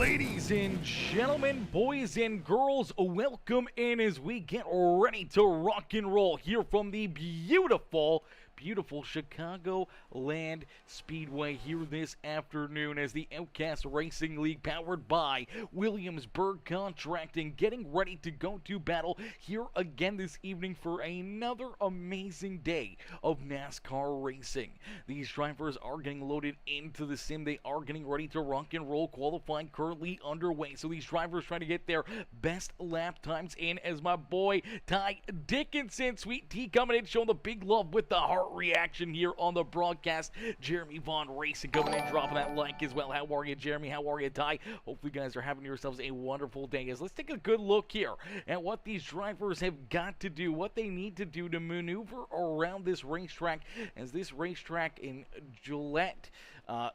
Ladies and gentlemen, boys and girls, welcome in as we get ready to rock and roll here from the beautiful Chicagoland Speedway here this afternoon as the Outcast Racing League, powered by Williamsburg Contracting, getting ready to go to battle here again this evening for another amazing day of NASCAR racing. These drivers are getting loaded into the sim. They are getting ready to rock and roll. Qualifying currently underway. So these drivers trying to get their best lap times in as my boy Ty Dickinson, Sweet T, coming in, showing the big love with the heart reaction here on the broadcast. Jeremy Vaughn Racing coming in, dropping that like as well. How are you, Jeremy? How are you, Ty? Hopefully you guys are having yourselves a wonderful day. Let's take a good look here at what these drivers have got to do, what they need to do to maneuver around this racetrack, as this racetrack in Gillette,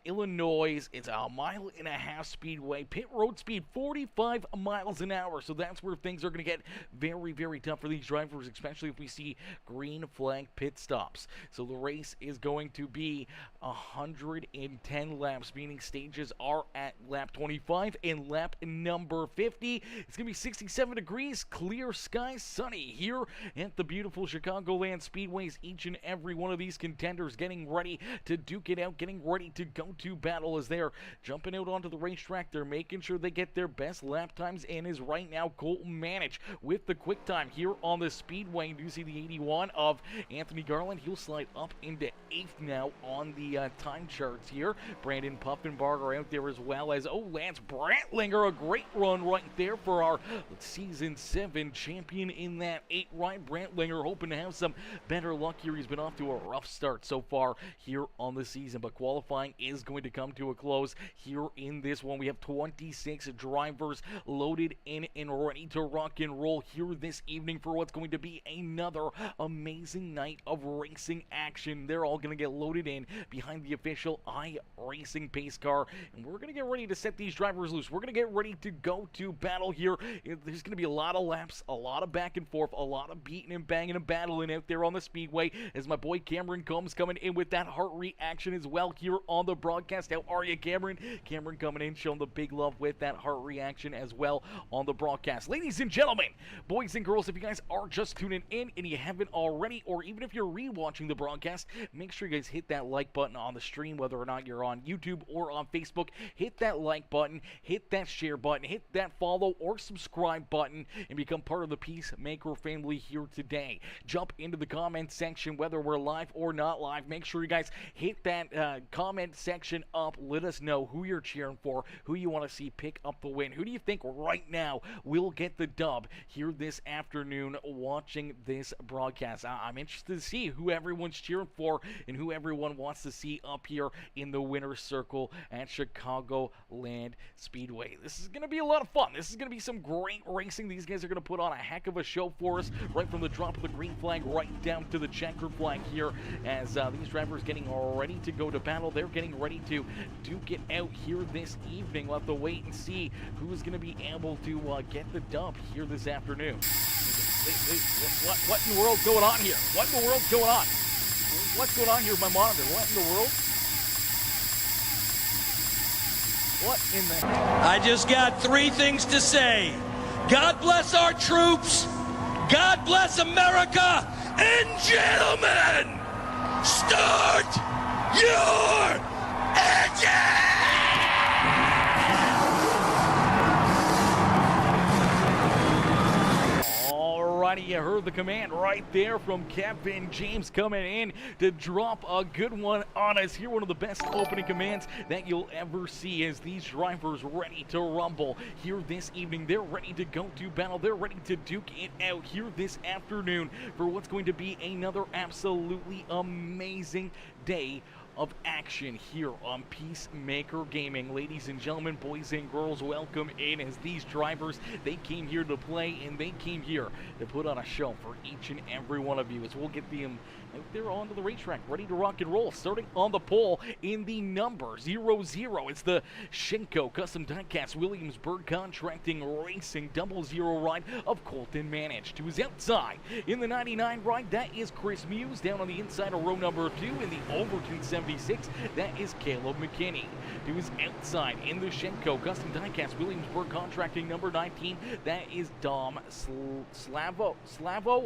Illinois, it's a 1.5-mile speedway. Pit road speed 45 miles an hour, so that's where things are going to get very, very tough for these drivers, especially if we see green flag pit stops. So the race is going to be 110 laps, meaning stages are at lap 25 and lap number 50. It's going to be 67 degrees, clear skies, sunny here at the beautiful Chicagoland Speedways. Each and every one of these contenders getting ready to duke it out, getting ready to go to battle as they're jumping out onto the racetrack. They're making sure they get their best lap times, and is right now Colton Manich with the quick time here on the speedway. You do see the 81 of Anthony Garland. He'll slide up into 8th now on the time charts here. Brandon Puffenbarger out there as well as, Lance Brantlinger, a great run right there for our Season 7 champion in that 8. Ryan Brantlinger hoping to have some better luck here. He's been off to a rough start so far here on the season, but qualifying is going to come to a close here in this one. We have 26 drivers loaded in and ready to rock and roll here this evening for what's going to be another amazing night of racing action. They're all going to get loaded in behind the official iRacing pace car, and we're going to get ready to set these drivers loose. We're going to get ready to go to battle here. There's going to be a lot of laps, a lot of back and forth, a lot of beating and banging and battling out there on the speedway as my boy Cameron Combs coming in with that heart reaction as well here on the broadcast. How are you, Cameron? Cameron coming in, showing the big love with that heart reaction as well on the broadcast. Ladies and gentlemen, boys and girls, if you guys are just tuning in and you haven't already, or even if you're rewatching the broadcast, make sure you guys hit that like button on the stream, whether or not you're on YouTube or on Facebook. Hit that like button, hit that share button, hit that follow or subscribe button, and become part of the PeaceMaker family here today. Jump into the comment section, whether we're live or not live. Make sure you guys hit that comment section up. Let us know who you're cheering for, who you want to see pick up the win. Who do you think right now will get the dub here this afternoon watching this broadcast? I'm interested to see who everyone's cheering for and who everyone wants to see up here in the winner's circle at Chicagoland Speedway. This is going to be a lot of fun. This is going to be some great racing. These guys are going to put on a heck of a show for us, right from the drop of the green flag right down to the checkered flag here, as these drivers getting ready to go to battle. They're getting ready to duke it out here this evening. We'll have to wait and see who's going to be able to get the dub here this afternoon. What in the world's going on here? What in the world's going on? What's going on here with my monitor? What in the world? What in the heck? I just got 3 things to say. God bless our troops. God bless America. And gentlemen, start your engine! Alrighty, you heard the command right there from Kevin James coming in to drop a good one on us here. One of the best opening commands that you'll ever see as these drivers ready to rumble here this evening. They're ready to go to battle. They're ready to duke it out here this afternoon for what's going to be another absolutely amazing day of action here on PeaceMaker Gaming. Ladies and gentlemen, boys and girls, welcome in as these drivers, they came here to play and they came here to put on a show for each and every one of you as we'll get them out there onto the racetrack, ready to rock and roll. Starting on the pole in the number 00, it's the Shenco Custom Diecast Williamsburg Contracting Racing 00 ride of Colton Manich. To his outside in the 99 ride, that is Chris Muse. Down on the inside of row number 2 in the Overton 7 76, that is Caleb McKinney. To his outside in the Shenco Custom Diecast Williamsburg Contracting number 19, that is Dom Slavo.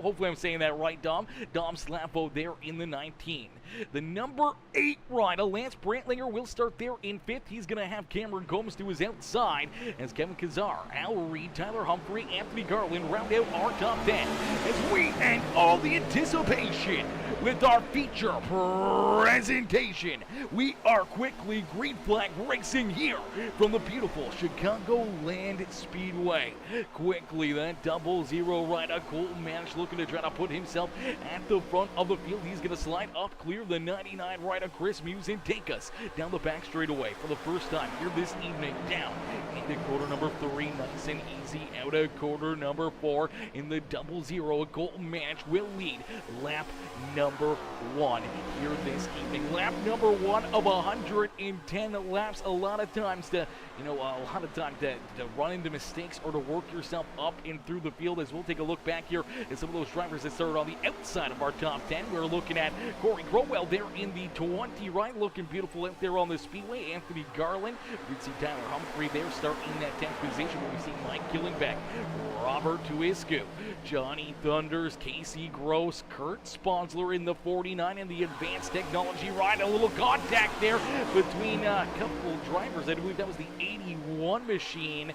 Hopefully I'm saying that right, Dom. Dom Slavo there in the 19. The number 8 rider, Lance Brantlinger, will start there in 5th. He's going to have Cameron Gomes to his outside as Kevin Kazar, Al Reed, Tyler Humphrey, Anthony Garland round out our top 10 as we end all the anticipation with our feature presentation. We are quickly green flag racing here from the beautiful Chicagoland Speedway. Quickly, that 00 rider, Colton Manish, looking to try to put himself at the front of the field. He's going to slide up, clear the 99 rider, Chris Muse, and take us down the back straightaway for the first time here this evening, down into quarter number 3, nice and easy, out of quarter number 4 in the 00. Colton Manish will lead lap number 1 here this evening. Lap number 1 of 110 laps. A lot of times to run into mistakes or to work yourself up and through the field, as we'll take a look back here at some of those drivers that started on the outside of our top 10. We're looking at Corey Crowell there in the 20 right, looking beautiful out there on the speedway. Anthony Garland, we'd see Tyler Humphrey there starting in that 10th position, where we see Mike Killingbeck, Robert Tuiscu, Johnny Thunders, Casey Gross, Kurt Sponsler in the 49, and the advanced technology ride. A little contact there between a couple drivers. I believe that was the 81 machine.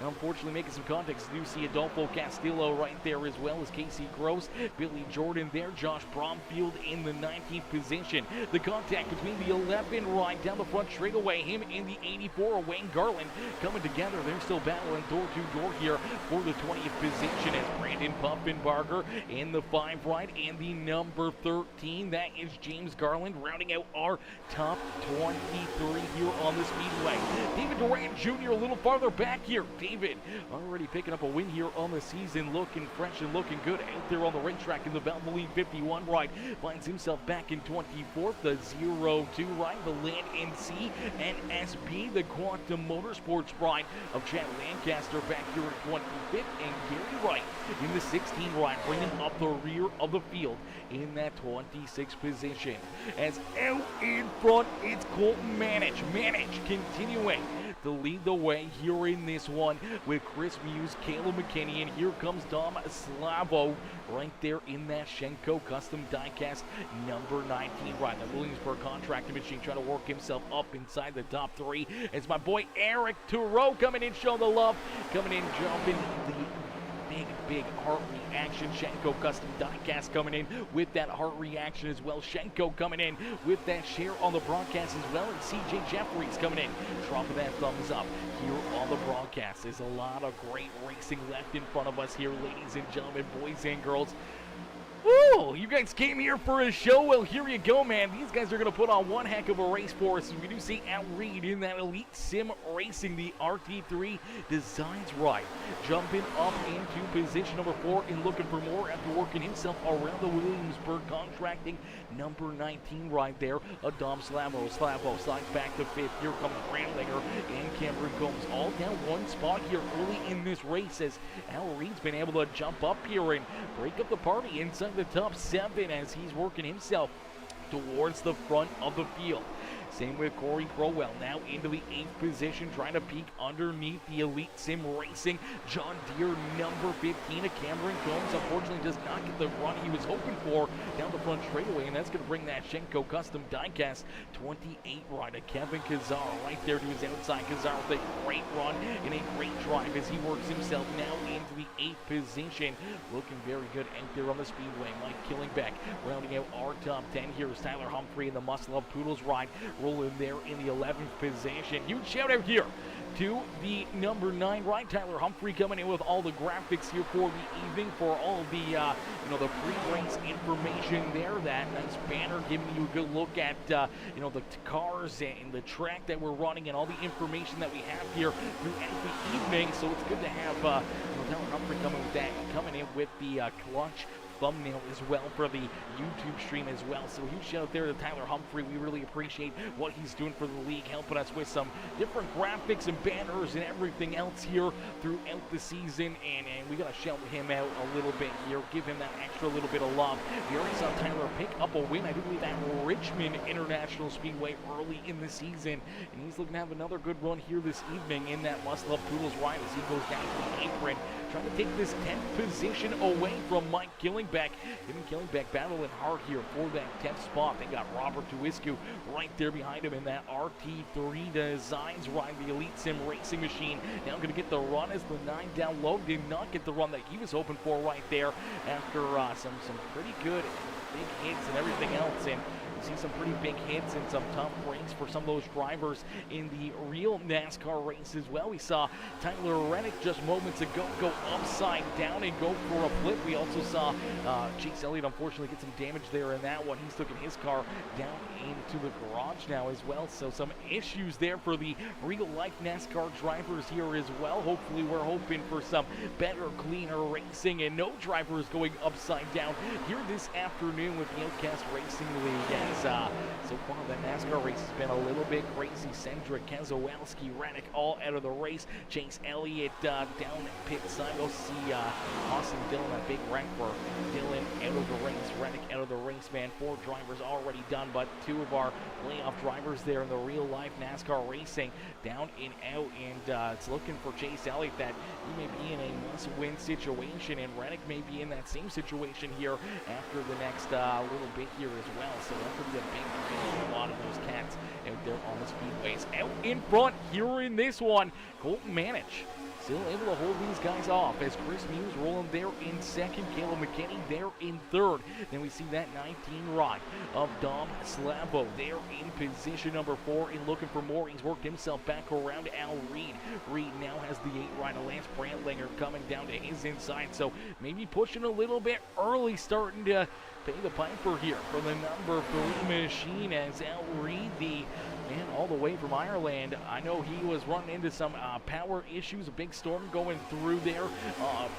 Unfortunately, making some contact. You see Adolfo Castillo right there, as well as Casey Gross, Billy Jordan there, Josh Bromfield in the 19th position. The contact between the 11 right down the front straightaway, him in the 84, Wayne Garland coming together. They're still battling door-to-door here for the 20th position, as Brandon Puffenbarger in the 5 right, and the number 13, that is James Garland, rounding out our top 23 here on the Speedway. David Durant Jr. a little farther back here. David already picking up a win here on the season, looking fresh and looking good out there on the racetrack in the Valvoline 51 ride. Finds himself back in 24th, the 02 ride, the Land N Sea NSB, the Quantum Motorsports ride of Chad Lancaster back here at 25th, and Gary Wright in the 16 ride, bringing up the rear of the field in that 26th position. As out in front, it's Colton Manish. Manish continuing to lead the way here in this one with Chris Muse, Caleb McKinney, and here comes Dom Slavo right there in that Shenco Custom Diecast number 19 ride. The Williamsburg Contracting machine trying to work himself up inside the top 3. It's my boy Eric Tureau coming in, showing the love, coming in, jumping the big heart reaction. Shenco Custom Diecast coming in with that heart reaction as well. Shenco coming in with that share on the broadcast as well. And CJ Jeffries coming in, dropping that thumbs up here on the broadcast. There's a lot of great racing left in front of us here, ladies and gentlemen, boys and girls. Woo! You guys came here for a show. Well, here you go, man. These guys are going to put on one heck of a race for us. We do see Al Reed in that Elite Sim Racing, the RT3 Designs ride, jumping up into position number 4 and looking for more after working himself around the Williamsburg Contracting number 19 ride there. Dom Slavo slides back to 5th. Here comes Brandlinger and Cameron Gomes, all down one spot here early in this race, as Al Reed's been able to jump up here and break up the party inside the top 7 as he's working himself towards the front of the field. Same with Corey Crowell, now into the 8th position, trying to peek underneath the Elite Sim Racing John Deere number 15 of Cameron Gomes. Unfortunately, does not get the run he was hoping for down the front straightaway, and that's going to bring that Shenco Custom Diecast 28 rider Kevin Kazar right there to his outside. Kazar with a great run and a great drive as he works himself now into the 8th position. Looking very good out there on the speedway. Mike Killingbeck rounding out our top 10. Here's Tyler Humphrey in the Must Love Poodles ride, rolling there in the 11th position. Huge shout out here to the number 9 ride, Tyler Humphrey, coming in with all the graphics here for the evening, for all of the the pre-race information there. That nice banner giving you a good look at the cars and the track that we're running and all the information that we have here throughout the evening. So it's good to have Tyler Humphrey coming in with the clutch thumbnail as well for the YouTube stream as well. So huge shout out there to Tyler Humphrey. We really appreciate what he's doing for the league, helping us with some different graphics and banners and everything else here throughout the season. And we got to shout him out a little bit here, give him that extra little bit of love. We already saw Tyler pick up a win, I do believe, at Richmond International Speedway early in the season. And he's looking to have another good run here this evening in that Must Love Poodles ride as he goes down to the apron, trying to take this 10th position away from Mike Killingbeck. Him and Killingbeck battling hard here for that 10th spot. They got Robert Tuiscu right there behind him in that RT3 Designs ride, the Elite Sim racing machine. Now going to get the run as the 9 down low. Did not get the run that he was hoping for right there after some pretty good big hits and everything else. And see some pretty big hits and some tough breaks for some of those drivers in the real NASCAR race as well. We saw Tyler Reddick just moments ago go upside down and go for a flip. We also saw Chase Elliott unfortunately get some damage there in that one. He's taking his car down into the garage now as well. So some issues there for the real life NASCAR drivers here as well. Hopefully we're hoping for some better, cleaner racing and no drivers going upside down here this afternoon with the Outcast Racing League. So far the NASCAR race has been a little bit crazy. Cendric, Keselowski, Reddick all out of the race. Chase Elliott down pit side. You'll see Austin Dillon, a big wreck for Dillon out of the race. Reddick out of the race, man. 4 drivers already done, but 2 of our playoff drivers there in the real life NASCAR racing down and out. And it's looking for Chase Elliott that he may be in a must-win situation, and Reddick may be in that same situation here after the next little bit here as well. So that could be a big finish for a lot of those cats out there on the speedways. Out in front here in this one, Colton Manich still able to hold these guys off as Chris Muse rolling there in second, Caleb McKinney there in third. Then we see that 19 ride of Dom Slavo there in position number 4 and looking for more. He's worked himself back around Al Reed. Reed now has the 8 ride of Lance Brandlinger coming down to his inside, so maybe pushing a little bit early, starting to pay the piper here for the number 3 machine as Al Reed, the man all the way from Ireland. I know he was running into some power issues, a big storm going through there,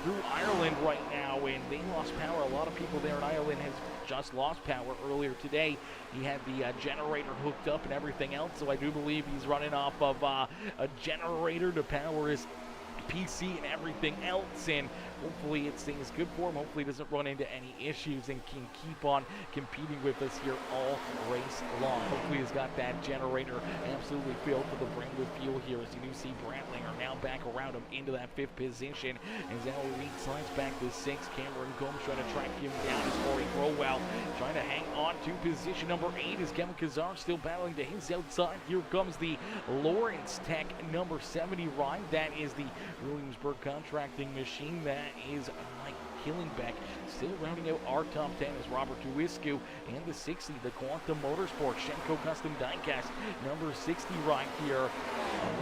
through Ireland right now, and they lost power. A lot of people there in Ireland have just lost power earlier today. He had the generator hooked up and everything else, so I do believe he's running off of a generator to power his PC and everything else, and hopefully it stays good for him. Hopefully he doesn't run into any issues and can keep on competing with us here all race long. Hopefully he's got that generator absolutely filled to the brim with fuel here, as you do see Brantlinger now back around him into that 5th position as Al Reed slides back to 6th. Cameron Gomes trying to track him down as Corey Crowell trying to hang on to position number 8 as Kevin Kazar still battling to his outside. Here comes the Lawrence Tech number 70 ride. That is the Williamsburg Contracting machine. That is Mike Killingbeck. Still rounding out our top 10 is Robert Tuiscu, and the 60, the Quantum Motorsports Shenco Custom Diecast number 60 right here.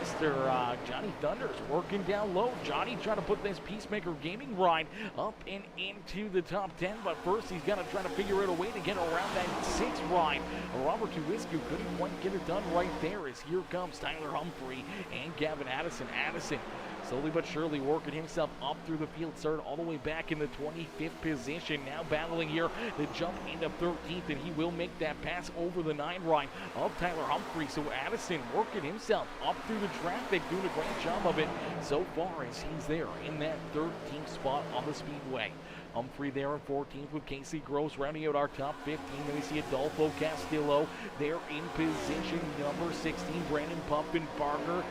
Mr. Johnny Thunder's working down low. Johnny trying to put this PeaceMaker Gaming ride up and into the top 10, but first he's got to try to figure out a way to get around that 6th ride. Robert Tuiscu couldn't quite get it done right there as here comes Tyler Humphrey and Gavin Addison. Addison slowly but surely working himself up through the field, started all the way back in the 25th position. Now battling here the jump into 13th, and he will make that pass over the 9 ride of Tyler Humphrey. So Addison working himself up through the traffic, doing a great job of it so far as he's there in that 13th spot on the speedway. Humphrey there in 14th with Casey Gross rounding out our top 15. Then we see Adolfo Castillo there in position number 16. Brandon Puffenbarger,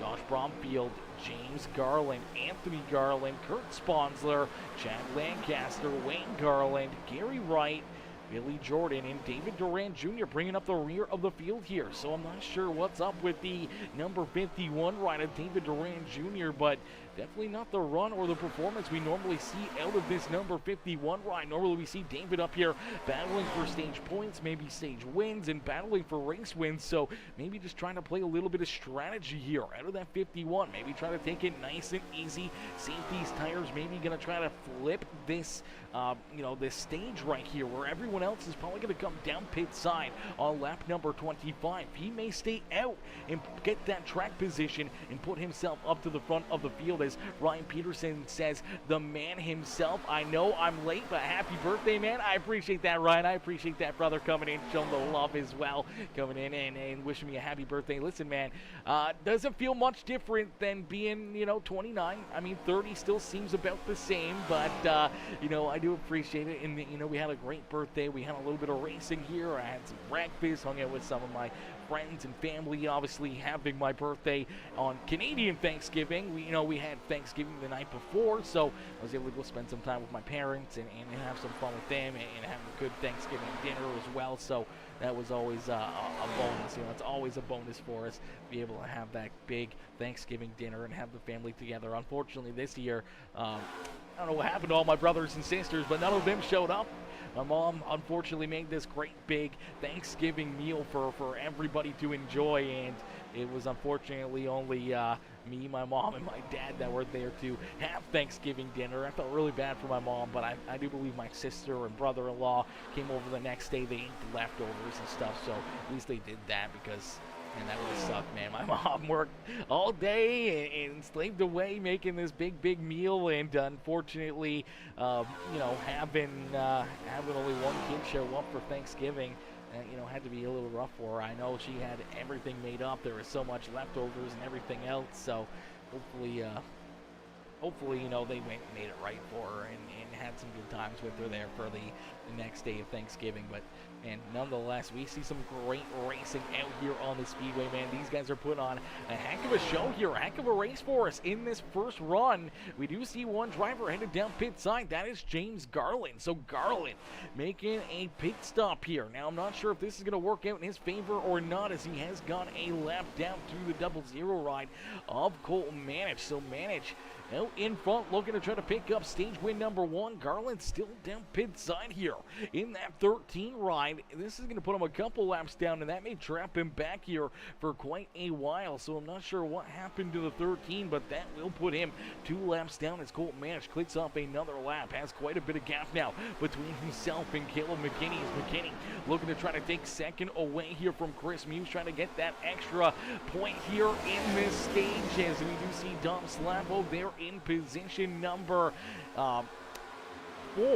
Josh Bromfield, James Garland, Anthony Garland, Kurt Sponsler, Chad Lancaster, Wayne Garland, Gary Wright, Billy Jordan, and David Duran Jr. bringing up the rear of the field here. So I'm not sure what's up with the number 51 rider, David Duran Jr., but definitely not the run or the performance we normally see out of this number 51 ride. Normally we see David up here battling for stage points, maybe stage wins, and battling for race wins. So maybe just trying to play a little bit of strategy here out of that 51. Maybe try to take it nice and easy. Save these tires. Maybe going to try to flip this, this stage right here where everyone else is probably going to come down pit side on lap number 25. He may stay out and get that track position and put himself up to the front of the field, as Ryan Peterson says, the man himself. I know I'm late, but happy birthday, man. I appreciate that, Ryan. I appreciate that, brother, coming in, showing the love as well, coming in and wishing me a happy birthday. Listen, man, doesn't feel much different than being, 29. I mean, 30 still seems about the same, but, I do appreciate it. And, we had a great birthday birthday. We had a little bit of racing here. I had some breakfast, hung out with some of my friends and family. Obviously, having my birthday on Canadian Thanksgiving. We had Thanksgiving the night before, so I was able to go spend some time with my parents and have some fun with them and have a good Thanksgiving dinner as well. So that was always a bonus. It's always a bonus for us to be able to have that big Thanksgiving dinner and have the family together. Unfortunately, this year, I don't know what happened to all my brothers and sisters, but none of them showed up. My mom unfortunately made this great big Thanksgiving meal for everybody to enjoy, and it was unfortunately only me, my mom, and my dad that were there to have Thanksgiving dinner. I felt really bad for my mom, but I do believe my sister and brother-in-law came over the next day. They ate the leftovers and stuff, so at least they did that because... and that would have sucked, man. My mom worked all day and slaved away making this big meal, and unfortunately, having only one kid show up for Thanksgiving, had to be a little rough for her. I know she had everything made up. There was so much leftovers and everything else, so hopefully, they went and made it right for her and had some good times with her there for the next day of Thanksgiving. But, and nonetheless, we see some great racing out here on the Speedway, man. These guys are putting on a heck of a show here, a heck of a race for us in this first run. We do see one driver headed down pit side. That is James Garland. So Garland making a pit stop here. Now, I'm not sure if this is going to work out in his favor or not, as he has got a lap down through the 0-0 ride of Colton Manich. So Manich out in front, looking to try to pick up stage win number 1. Garland still down pit side here in that 13 ride. This is going to put him a couple laps down, and that may trap him back here for quite a while. So I'm not sure what happened to the 13, but that will put him 2 laps down as Colton Manich clicks up another lap. Has quite a bit of gap now between himself and Caleb McKinney. As McKinney looking to try to take second away here from Chris Muse, trying to get that extra point here in this stage, as we do see Dom Slavo there in position number 4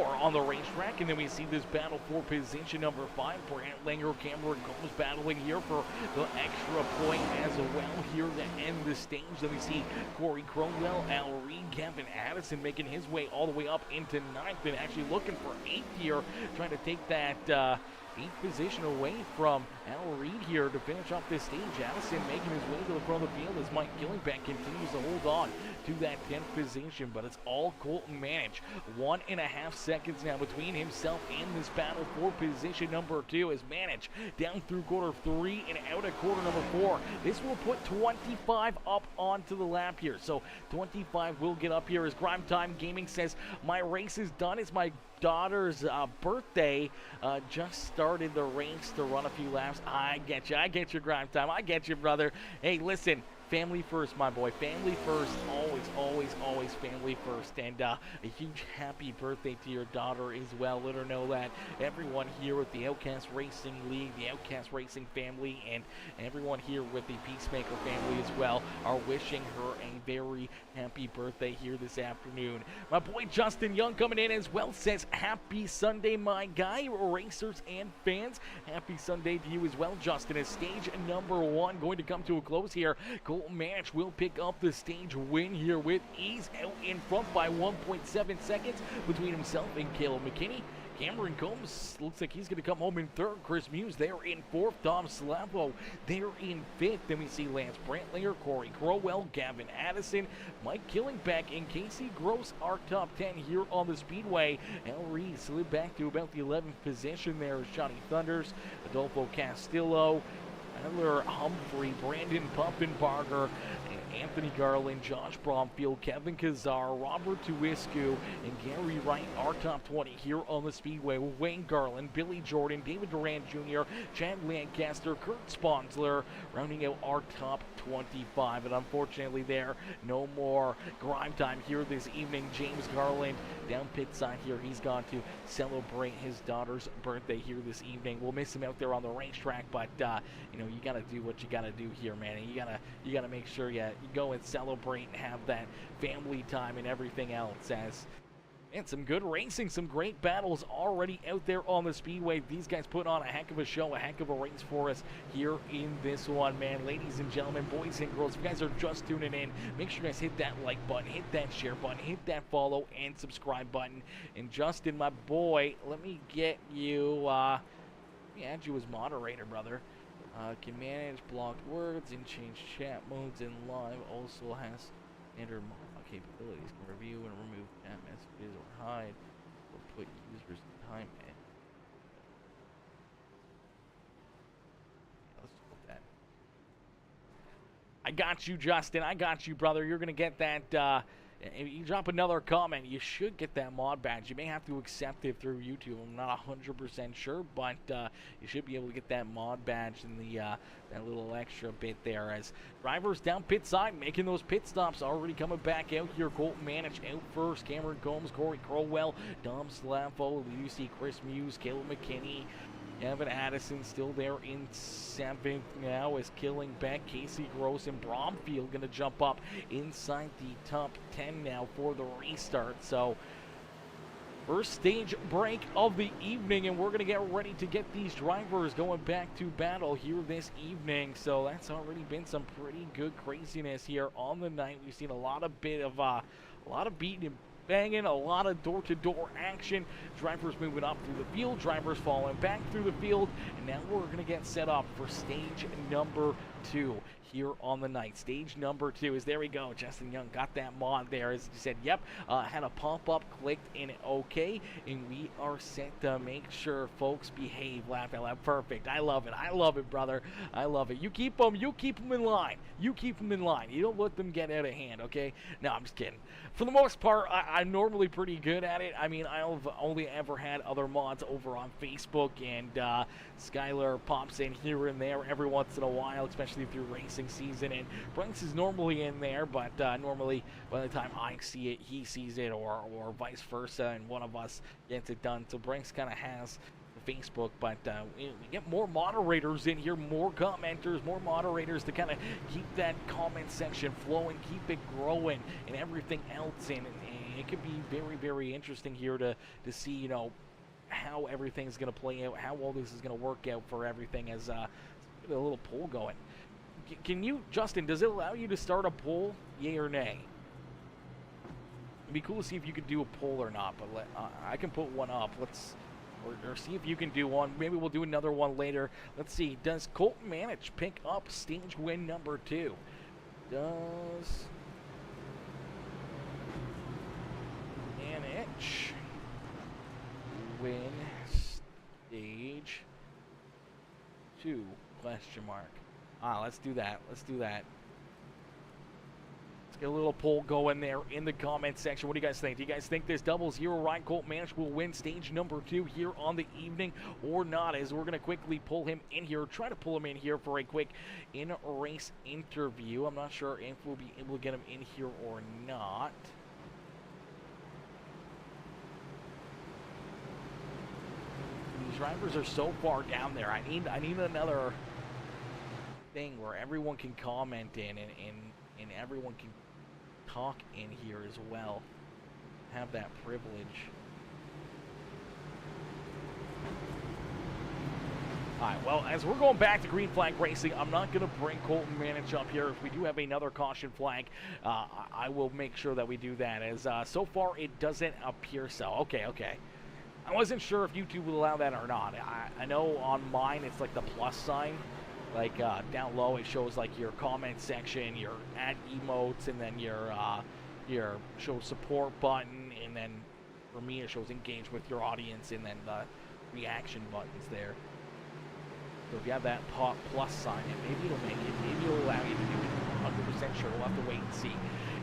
on the racetrack, and then we see this battle for position number 5. Brant Langer, Cameron Combs battling here for the extra point as well here to end the stage. Then we see Corey Cromwell, Al Reed, Gavin Addison making his way all the way up into 9th and actually looking for 8th here, trying to take that 8th position away from Al Reed here to finish off this stage. Addison making his way to the front of the field as Mike Gilliback continues to hold on to that 10th position, but it's all Colton Manich. 1.5 seconds now between himself and this battle for position number 2 as Manich down through quarter 3 and out at quarter number 4. This will put 25 up onto the lap here, so 25 will get up here as Grime Time Gaming says, my race is done. It's my daughter's birthday. Just started the race to run a few laps. I get you, Grime Time. I get you, brother. Hey, listen, family first, my boy. Family first. Always family first. And a huge happy birthday to your daughter as well. Let her know that everyone here with the Outcast Racing League, the Outcast Racing family, and everyone here with the PeaceMaker family as well are wishing her a very happy birthday here this afternoon. My boy Justin Young coming in as well says, happy Sunday, my guy. Racers and fans, happy Sunday to you as well, Justin. As stage number 1 going to come to a close here. Colton Manich will pick up the stage win here with ease, out in front by 1.7 seconds between himself and Caleb McKinney. Cameron Combs looks like he's going to come home in 3rd. Chris Muse there in 4th. Dom Slavo there in 5th. Then we see Lance Brantlinger, Corey Crowell, Gavin Addison, Mike Killingback, and Casey Gross are top 10 here on the Speedway. Al Reed slid back to about the 11th position there as Johnny Thunders, Adolfo Castillo, Tyler Humphrey, Brandon Puffinbarger, Anthony Garland, Josh Bromfield, Kevin Kazar, Robert Tuiscu, and Gary Wright are top 20 here on the Speedway. Wayne Garland, Billy Jordan, David Durant Jr., Chad Lancaster, Kurt Sponsler, rounding out our top 25. And unfortunately there, no more Grime Time here this evening. James Garland down pit side here. He's gone to celebrate his daughter's birthday here this evening. We'll miss him out there on the racetrack, but you gotta do what you gotta do here, man. And you gotta make sure you go and celebrate and have that family time and everything else, as And some good racing, some great battles already out there on the Speedway. These guys put on a heck of a show, a heck of a race for us here in this one, man. Ladies and gentlemen, boys and girls, if you guys are just tuning in, make sure you guys hit that like button, hit that share button, hit that follow and subscribe button. And Justin, my boy, let me get you, let me add you as moderator, brother. Can manage blocked words and change chat modes in live. Also has standard capabilities. Can review and remove chat messages or hide or put users in time. Let's go with that. I got you, Justin. I got you, brother. You're gonna get that. If you drop another comment, you should get that mod badge. You may have to accept it through YouTube. I'm not 100% sure, but you should be able to get that mod badge and the that little extra bit there. As drivers down pit side making those pit stops, already coming back out here. Colton Manich out first. Cameron Combs, Corey Crowell, Dom Slafo, you see Chris Muse, Caleb McKinney. Evan Addison still there in 7th now as Killing Beck, Casey Gross, and Bromfield going to jump up inside the top 10 now for the restart. So first stage break of the evening, and we're going to get ready to get these drivers going back to battle here this evening. So that's already been some pretty good craziness here on the night. We've seen a lot of beating and banging, a lot of door-to-door action. Drivers moving up through the field, drivers falling back through the field, and now we're going to get set up for stage number 2 here on the night. Stage number 2 is, there we go, Justin Young got that mod there, as he said, yep, had a pop-up, clicked in okay, and we are set to make sure folks behave, laugh out loud. Perfect. I love it, brother. I love it. You keep them in line. You don't let them get out of hand, okay? No, I'm just kidding. For the most part, I'm normally pretty good at it. I mean, I've only ever had other mods over on Facebook, and Skylar pops in here and there every once in a while, especially through racing season, and Brinks is normally in there, but normally by the time I see it, he sees it, or vice versa, and one of us gets it done. So Brinks kind of has Facebook, but we get more moderators in here, more commenters, more moderators to kind of keep that comment section flowing, keep it growing, and everything else in. And it could be very, very interesting here to see, you know, how everything's going to play out, how all this is going to work out for everything. As a little poll going. Can you, Justin, does it allow you to start a poll, yay or nay? It'd be cool to see if you could do a poll or not, but I can put one up. Let's or see if you can do one. Maybe we'll do another one later. Let's see. Does Colton Manich pick up stage win number 2? Does Manich win stage 2? Question mark. Let's do that. Let's do that. Let's get a little poll going there in the comment section. What do you guys think? Do you guys think this double zero ride Colton Manich will win stage number 2 here on the evening or not? As we're going to quickly pull him in here, try to pull him in here for a quick in-race interview. I'm not sure if we'll be able to get him in here or not. These drivers are so far down there. I need another thing where everyone can comment in and everyone can talk in here as well. Have that privilege. Alright, well, as we're going back to green flag racing, I'm not going to bring Colton Manich up here. If we do have another caution flag, I will make sure that we do that, as so far it doesn't appear so. Okay. I wasn't sure if YouTube will allow that or not. I know on mine it's like the plus sign. Like down low it shows like your comment section, your add emotes, and then your show support button, and then for me it shows engage with your audience, and then the reaction buttons there. So if you have that plus sign, maybe it'll make it, maybe it'll allow you to do it. 100% sure. We'll have to wait and see.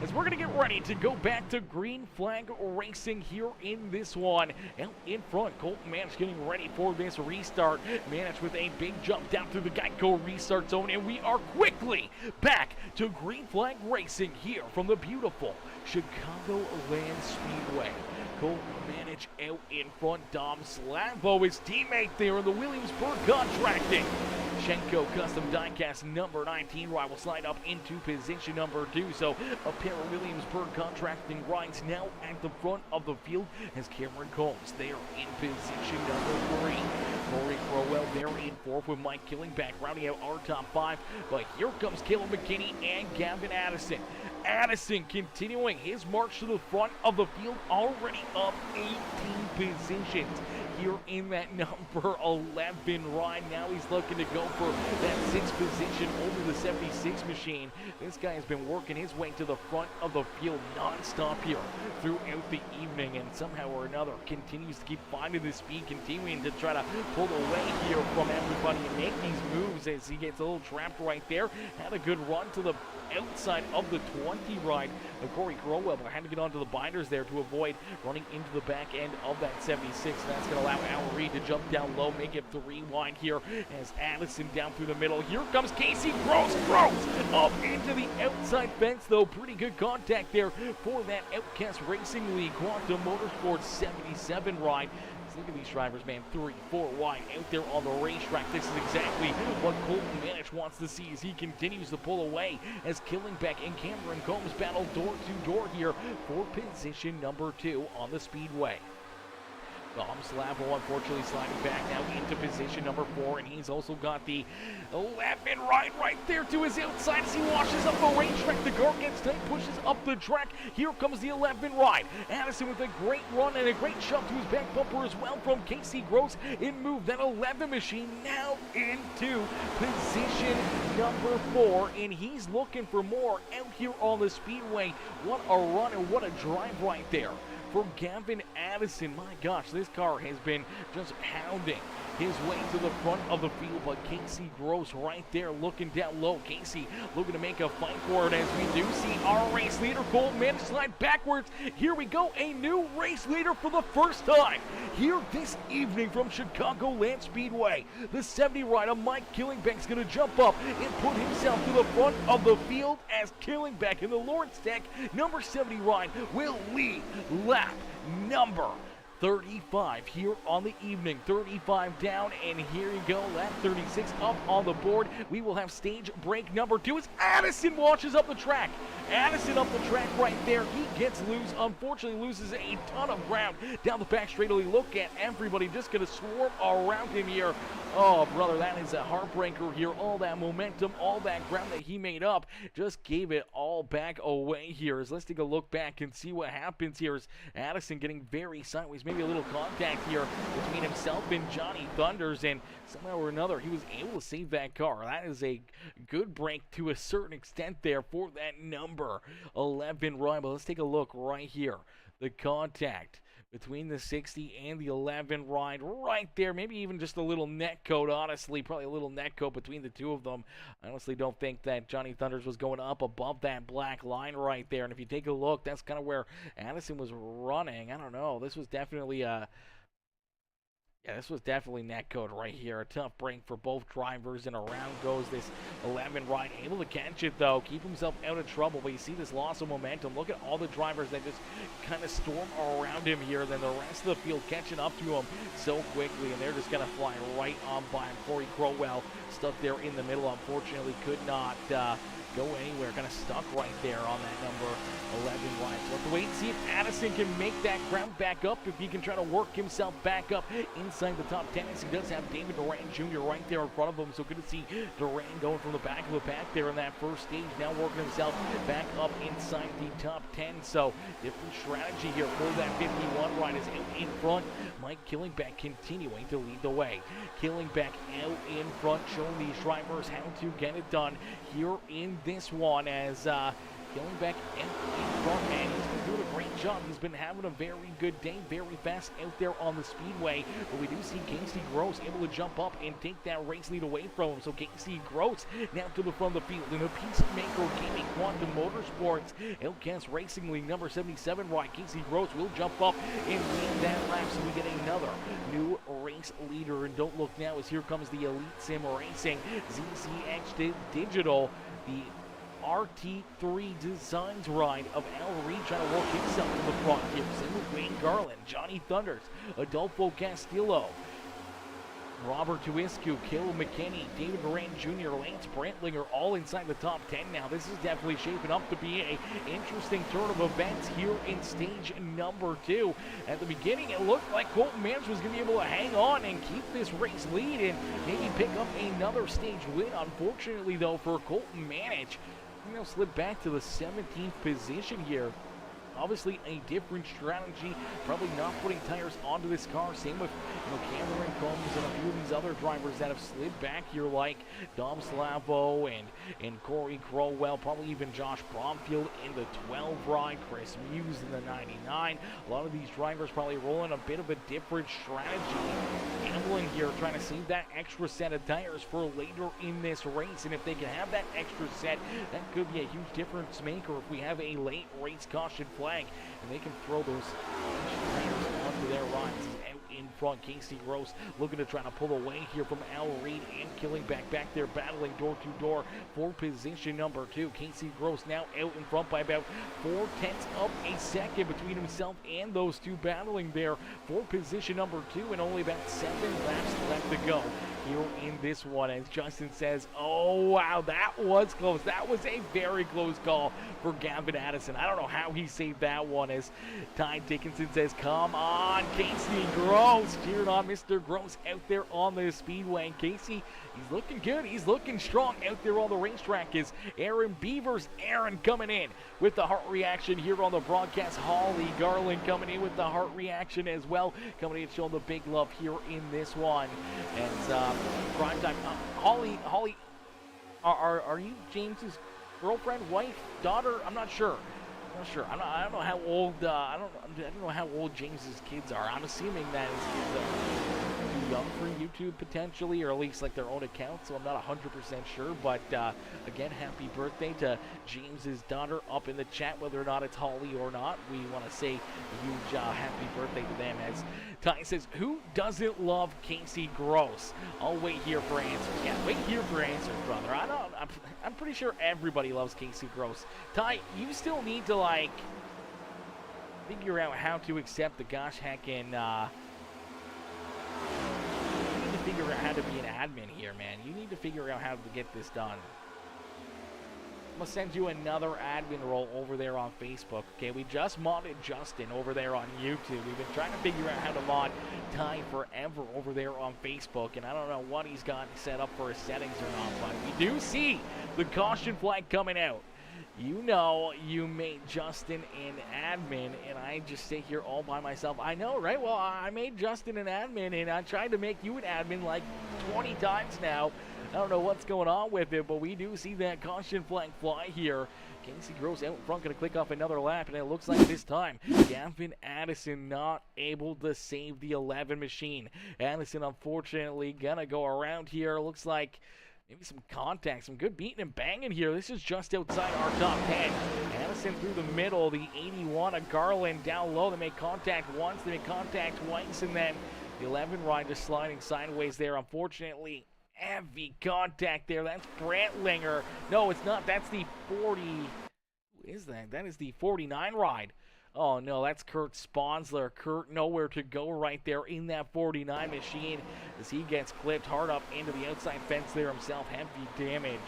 As we're going to get ready to go back to green flag racing here in this one. Out in front, Colton Manich getting ready for this restart. Manich with a big jump down through the Geico restart zone, and we are quickly back to green flag racing here from the beautiful Chicagoland Speedway. Cole Manage out in front. Dom Slavo, his teammate there in the Williamsburg Contracting. Shenco Custom Diecast number 19 ride will slide up into position number 2. So a pair of Williamsburg Contracting rides now at the front of the field as Cameron Combs there in position number 3. Corey Crowell there in 4th with Mike Killingback rounding out our top 5. But here comes Caleb McKinney and Gavin Addison. Addison continuing his march to the front of the field, already up 18 positions here in that number 11 ride. Now he's looking to go for that 6th position over the 76 machine. This guy has been working his way to the front of the field non-stop here throughout the evening, and somehow or another continues to keep finding the speed, continuing to try to pull away here from everybody and make these moves as he gets a little trapped right there. Had a good run to the outside of the 20 ride of Corey Crowell, but had to get onto the binders there to avoid running into the back end of that 76. That's going to allow Al Reed to jump down low, make it 3 wide here as Addison down through the middle. Here comes Casey Gross up into the outside fence, though. Pretty good contact there for that Outcast Racing League Quantum Motorsports 77 ride. Look at these drivers, man, 3, 4 wide out there on the racetrack. This is exactly what Colton Manish wants to see as he continues to pull away as Killingback and Cameron Combs battle door to door here for position number 2 on the speedway. Dom Slavo unfortunately sliding back now into position number 4, and he's also got the 11 ride right there to his outside as he washes up the racetrack. The car gets tight, pushes up the track. Here comes the 11 ride. Addison with a great run and a great shove to his back bumper as well from Casey Gross. In move that 11 machine now into position number 4, and he's looking for more out here on the speedway. What a run and what a drive right there for Gavin Addison. My gosh, this car has been just hounding his way to the front of the field, but Casey Gross right there looking down low. Casey looking to make a fight for it as we do see our race leader, Cole Manage, slide backwards. Here we go, a new race leader for the first time here this evening from Chicagoland Speedway. The 70 rider, Mike Killingback's going to jump up and put himself to the front of the field as Killingback in the Lawrence Tech number 70 ride will lead lap number 35 here on the evening. 35 down, and here you go, lap 36 up on the board. We will have stage break number 2 as Addison washes up the track. Addison up the track right there. He gets loose, unfortunately loses a ton of ground down the back straight. Look at everybody just going to swarm around him here. Oh, brother, that is a heartbreaker here. All that momentum, all that ground that he made up, just gave it all back away here. Let's take a look back and see what happens here. Is Addison getting very sideways, maybe a little contact here between himself and Johnny Thunders, and somehow or another he was able to save that car. That is a good break to a certain extent there for that number 11 ride. But let's take a look right here. The contact between the 60 and the 11 ride right there. Maybe even just a little neck coat, honestly. Probably a little neck coat between the two of them. I honestly don't think that Johnny Thunders was going up above that black line right there. And if you take a look, that's kind of where Addison was running. I don't know. This was definitely this was definitely neck code right here. A tough break for both drivers, and around goes this 11 ride. Able to catch it, though. Keep himself out of trouble. But you see this loss of momentum. Look at all the drivers that just kind of storm around him here. Then the rest of the field catching up to him so quickly, and they're just going to fly right on by him. Corey Crowell stuck there in the middle. Unfortunately, could not go anywhere. Kind of stuck right there on that number 11 ride. So we'll have to wait and see if Addison can make that ground back up, if he can try to work himself back up inside the top 10, as he does have David Duran Jr. right there in front of him. So good to see Duran going from the back of the pack there in that first stage, now working himself back up inside the top 10. So different strategy here for that 51 ride is out in front. Mike Killingback continuing to lead the way. Killingback out in front, showing these drivers how to get it done here in this one as Killingback in front, and he's been doing a great job. He's been having a very good day, very fast out there on the speedway. But we do see Casey Gross able to jump up and take that race lead away from him. So Casey Gross now to the front of the field in the PeaceMaker Gaming Quantum Motorsports Outcast Racing League number 77 ride. Casey Gross will jump up and lead that lap, so we get another new race leader. And don't look now, as here comes the Elite Sim Racing ZCX Digital, the RT3 Designs ride of Al Reed trying to work himself in the front here. Same with Wayne Garland, Johnny Thunders, Adolfo Castillo, Robert Tuiscu, Caleb McKinney, David Moran Jr., Lance Brantling are all inside the top 10 now. This is definitely shaping up to be an interesting turn of events here in stage number 2. At the beginning, it looked like Colton Manage was going to be able to hang on and keep this race lead and maybe pick up another stage win. Unfortunately, though, for Colton Manage, he'll slip back to the 17th position here. Obviously a different strategy, probably not putting tires onto this car. Same with Cameron Combs and a few of these other drivers that have slid back here, like Dom Slavo and Corey Crowell, probably even Josh Bromfield in the 12 ride, Chris Muse in the 99. A lot of these drivers probably rolling a bit of a different strategy. Gambling here, trying to save that extra set of tires for later in this race, and if they can have that extra set, that could be a huge difference maker if we have a late race caution flag. And they can throw those tires onto their rides. Out in front, Casey Gross looking to try to pull away here from Al Reed and Killingback back there, battling door to door for position number 2. Casey Gross now out in front by about 0.4 of a second between himself and those two battling there for position number 2, and only about 7 laps left to go here in this one, as Justin says, oh wow, that was close. That was a very close call for Gavin Addison. I don't know how he saved that one, as Ty Dickinson says, come on, Casey Gross, cheering on Mr. Gross out there on the speedway. And Casey, he's looking good, he's looking strong out there on the racetrack. Is Aaron Beavers, Aaron coming in with the heart reaction here on the broadcast. Holly Garland coming in with the heart reaction as well, coming in showing the big love here in this one. And prime time. Holly, are you James's girlfriend, wife, daughter? I'm not sure. I don't know how old. I don't know how old James's kids are. I'm assuming that his kids are too young for YouTube potentially, or at least like their own account. So I'm not 100% sure. But again, happy birthday to James's daughter up in the chat, whether or not it's Holly or not. We want to say a huge happy birthday to them. As Ty says, who doesn't love Casey Gross? I'll wait here for answers. Yeah, wait here for answers, brother. I'm pretty sure everybody loves Casey Gross. Ty, you still need to like figure out how to accept the gosh heckin' you need to figure out how to be an admin here, man. You need to figure out how to get this done. I'm gonna send you another admin role over there on Facebook. Okay, we just modded Justin over there on YouTube. We've been trying to figure out how to mod Ty forever over there on Facebook, and I don't know what he's got set up for his settings or not, but we do see the caution flag coming out. You know, you made Justin an admin, and I just sit here all by myself. I know, right? Well, I made Justin an admin, and I tried to make you an admin like 20 times now. I don't know what's going on with it, but we do see that caution flag fly here. Casey Gross out in front, going to click off another lap, and it looks like this time Gavin Addison not able to save the 11 machine. Addison, unfortunately, going to go around here. Looks like maybe some contact, some good beating and banging here. This is just outside our top 10. Addison through the middle, the 81 of Garland down low. They make contact once, they make contact twice, and then the 11 ride just sliding sideways there. Unfortunately, heavy contact there. That's Brantlinger. No, it's not. That's the 40. Who is that? That is the 49 ride. Oh, no, that's Kurt Sponsler. Kurt nowhere to go right there in that 49 machine as he gets clipped hard up into the outside fence there himself. Heavy damage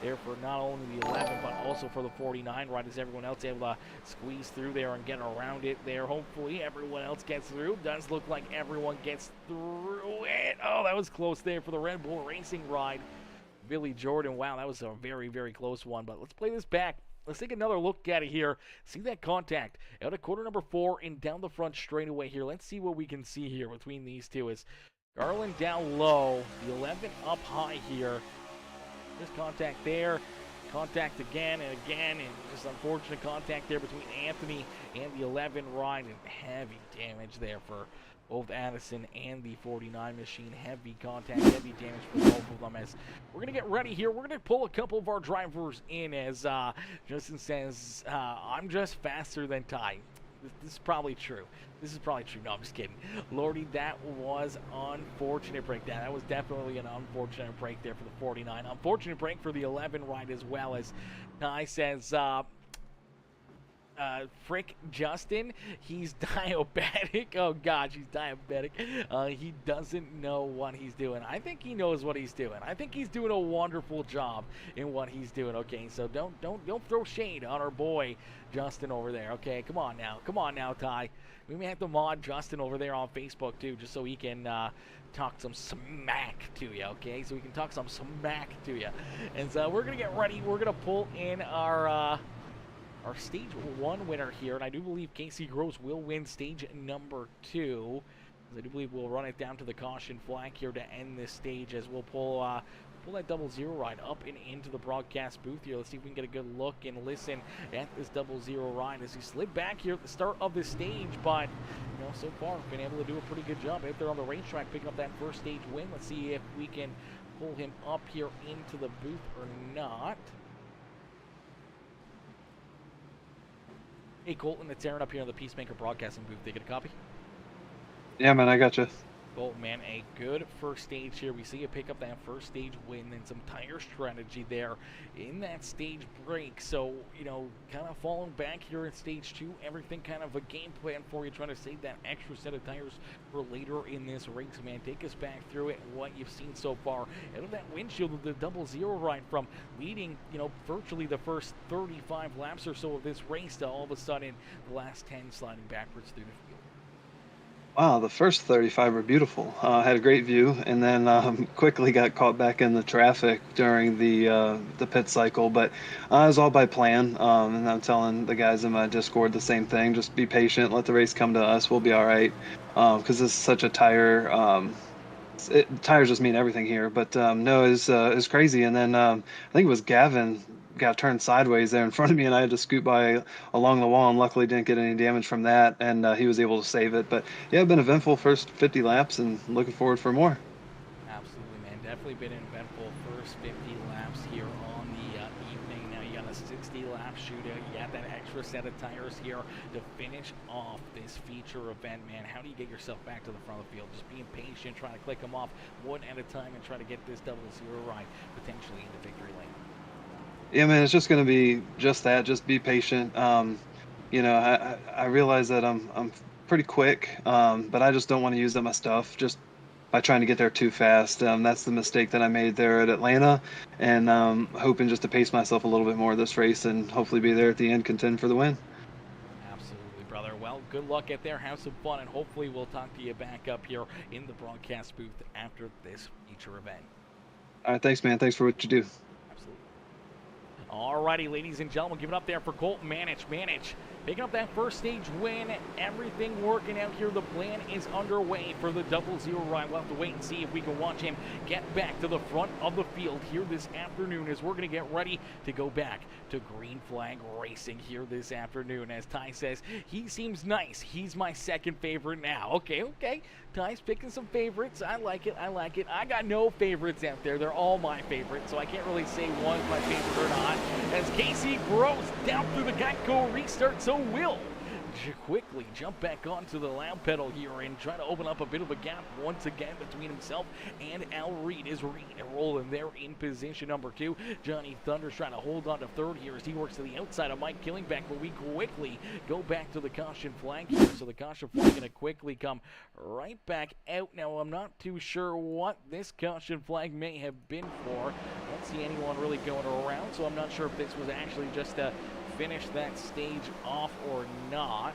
there for not only the 11, but also for the 49 ride, as everyone else able to squeeze through there and get around it there. Hopefully everyone else gets through. Does look like everyone gets through it. Oh, that was close there for the Red Bull Racing ride. Billy Jordan, wow, that was a very, very close one. But let's play this back. Let's take another look at it here. See that contact out of quarter number 4 and down the front straightaway here. Let's see what we can see here between these two. Is Garland down low, the 11 up high here. Just contact there, contact again and again, and just unfortunate contact there between Anthony and the 11 ride, and heavy damage there for both Addison and the 49 machine. Heavy contact, heavy damage for both of them. As we're going to get ready here, we're going to pull a couple of our drivers in, as Justin says, I'm just faster than Ty. This is probably true. This is probably true. No, I'm just kidding. Lordy, that was unfortunate break. That was definitely an unfortunate break there for the 49. Unfortunate break for the 11 ride as well, as Ty says, Frick Justin, he's diabetic. Oh gosh, he's diabetic. He doesn't know what he's doing. I think he knows what he's doing. I think he's doing a wonderful job in what he's doing. Okay, so don't throw shade on our boy Justin over there. Okay, come on now, Ty. We may have to mod Justin over there on Facebook too, just so he can talk some smack to you. Okay, so we can talk some smack to you. And so we're gonna get ready. We're gonna pull in our stage 1 winner here, and I do believe Casey Gross will win stage number 2. I do believe we'll run it down to the caution flag here to end this stage, as we'll pull that 00 ride up and into the broadcast booth here. Let's see if we can get a good look and listen at this 00 ride as he slid back here at the start of the stage, but you know, so far been able to do a pretty good job out there on the racetrack picking up that first stage win. Let's see if we can pull him up here into the booth or not. Hey, Colton, it's Aaron up here in the PeaceMaker broadcasting booth. They get a copy? Yeah, man, I got you. Colton, man, a good first stage here. We see you pick up that first stage win and some tire strategy there in that stage break. So, you know, kind of falling back here in stage 2. Everything kind of a game plan for you, trying to save that extra set of tires for later in this race, man. Take us back through it and what you've seen so far. Out of that windshield of the 00 ride, from leading, you know, virtually the first 35 laps or so of this race to all of a sudden the last 10 sliding backwards through the field. Wow, the first 35 were beautiful. Had a great view, and then quickly got caught back in the traffic during the pit cycle. But it was all by plan, and I'm telling the guys in my Discord the same thing. Just be patient, let the race come to us. We'll be all right, because this is such a tire. Tires just mean everything here. But no, it was crazy. And then I think it was Gavin got turned sideways there in front of me, and I had to scoot by along the wall, and luckily didn't get any damage from that, and he was able to save it. But yeah, it's been an eventful first 50 laps, and looking forward for more. Absolutely, man. Definitely been an eventful first 50 laps here on the evening. Now you got a 60-lap shootout. You got that extra set of tires here to finish off this feature event, man. How do you get yourself back to the front of the field? Just being patient, trying to click them off one at a time, and try to get this 00 ride potentially into victory lane. Yeah, man, it's just going to be just that. Just be patient. You know, I realize that I'm pretty quick, but I just don't want to use up my stuff just by trying to get there too fast. That's the mistake that I made there at Atlanta, and hoping just to pace myself a little bit more this race and hopefully be there at the end, contend for the win. Absolutely, brother. Well, good luck out there. Have some fun, and hopefully we'll talk to you back up here in the broadcast booth after this feature event. All right, thanks, man. Thanks for what you do. Alrighty, ladies and gentlemen, give it up there for Colton Manich. Picking up that first stage win. Everything working out here. The plan is underway for the 00 ride. We'll have to wait and see if we can watch him get back to the front of the field here this afternoon, as we're going to get ready to go back to green flag racing here this afternoon. As Ty says, he seems nice. He's my second favorite now. Okay. Ty's picking some favorites. I like it. I got no favorites out there. They're all my favorites, so I can't really say one's my favorite or not. As Casey Gross down through the Geico restart, so will quickly jump back onto the loud pedal here and try to open up a bit of a gap once again between himself and Al Reed. Is Reed rolling there in position number 2. Johnny Thunder's trying to hold on to third here as he works to the outside of Mike Killingback, but we quickly go back to the caution flag here. So the caution flag going to quickly come right back out. Now, I'm not too sure what this caution flag may have been for. I don't see anyone really going around, so I'm not sure if this was actually just a finish that stage off or not.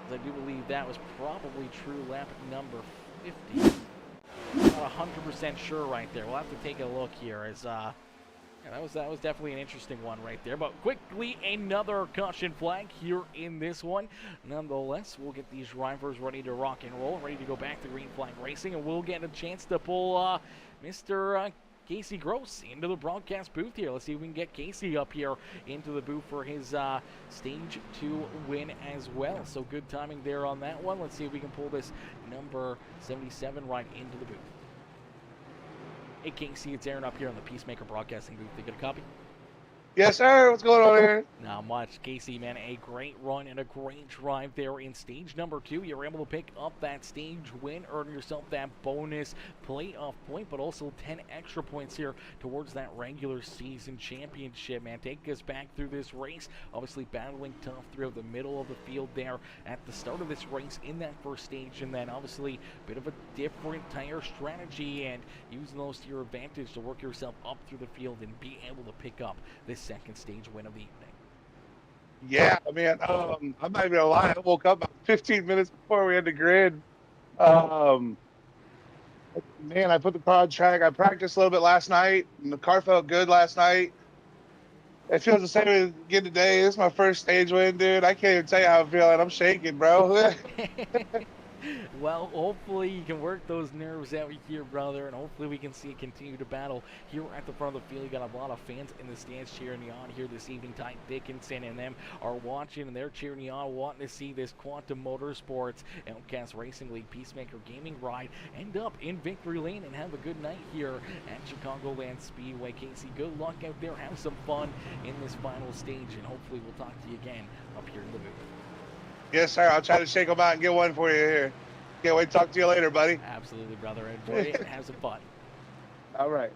I do believe that was probably true lap number 50. Not 100% sure right there. We'll have to take a look here. As yeah, that was definitely an interesting one right there. But quickly, another caution flag here in this one. Nonetheless, we'll get these drivers ready to rock and roll, ready to go back to green flag racing, and we'll get a chance to pull Mr. Casey Gross into the broadcast booth here. Let's see if we can get Casey up here into the booth for his stage 2 win as well. So good timing there on that one. Let's see if we can pull this number 77 right into the booth. Hey Casey, it's Aaron up here on the PeaceMaker broadcasting booth. They get a copy? Yes, sir. What's going on here? Not much. Casey, man, a great run and a great drive there in stage number 2. You're able to pick up that stage win, earn yourself that bonus playoff point, but also 10 extra points here towards that regular season championship, man. Take us back through this race. Obviously battling tough throughout the middle of the field there at the start of this race in that first stage, and then obviously a bit of a different tire strategy and using those to your advantage to work yourself up through the field and be able to pick up this second stage win of the evening. Yeah, man. I'm not even gonna lie. I woke up about 15 minutes before we had the grid. Man, I put the car on track. I practiced a little bit last night, and the car felt good last night. It feels the same again today. This is my first stage win, dude. I can't even tell you how I'm feeling. I'm shaking, bro. Well, hopefully you can work those nerves out here, brother, and hopefully we can see it continue to battle here at the front of the field. You got a lot of fans in the stands cheering you on here this evening. Ty Dickinson and them are watching, and they're cheering you on, wanting to see this Quantum Motorsports Outcast Racing League Peacemaker Gaming ride end up in victory lane and have a good night here at Chicagoland Speedway. Casey, good luck out there. Have some fun in this final stage, and hopefully we'll talk to you again up here in the booth. Yes, sir. I'll try to shake them out and get one for you here. Can't wait to talk to you later, buddy. Absolutely, brother. Enjoy it and have some fun. All right.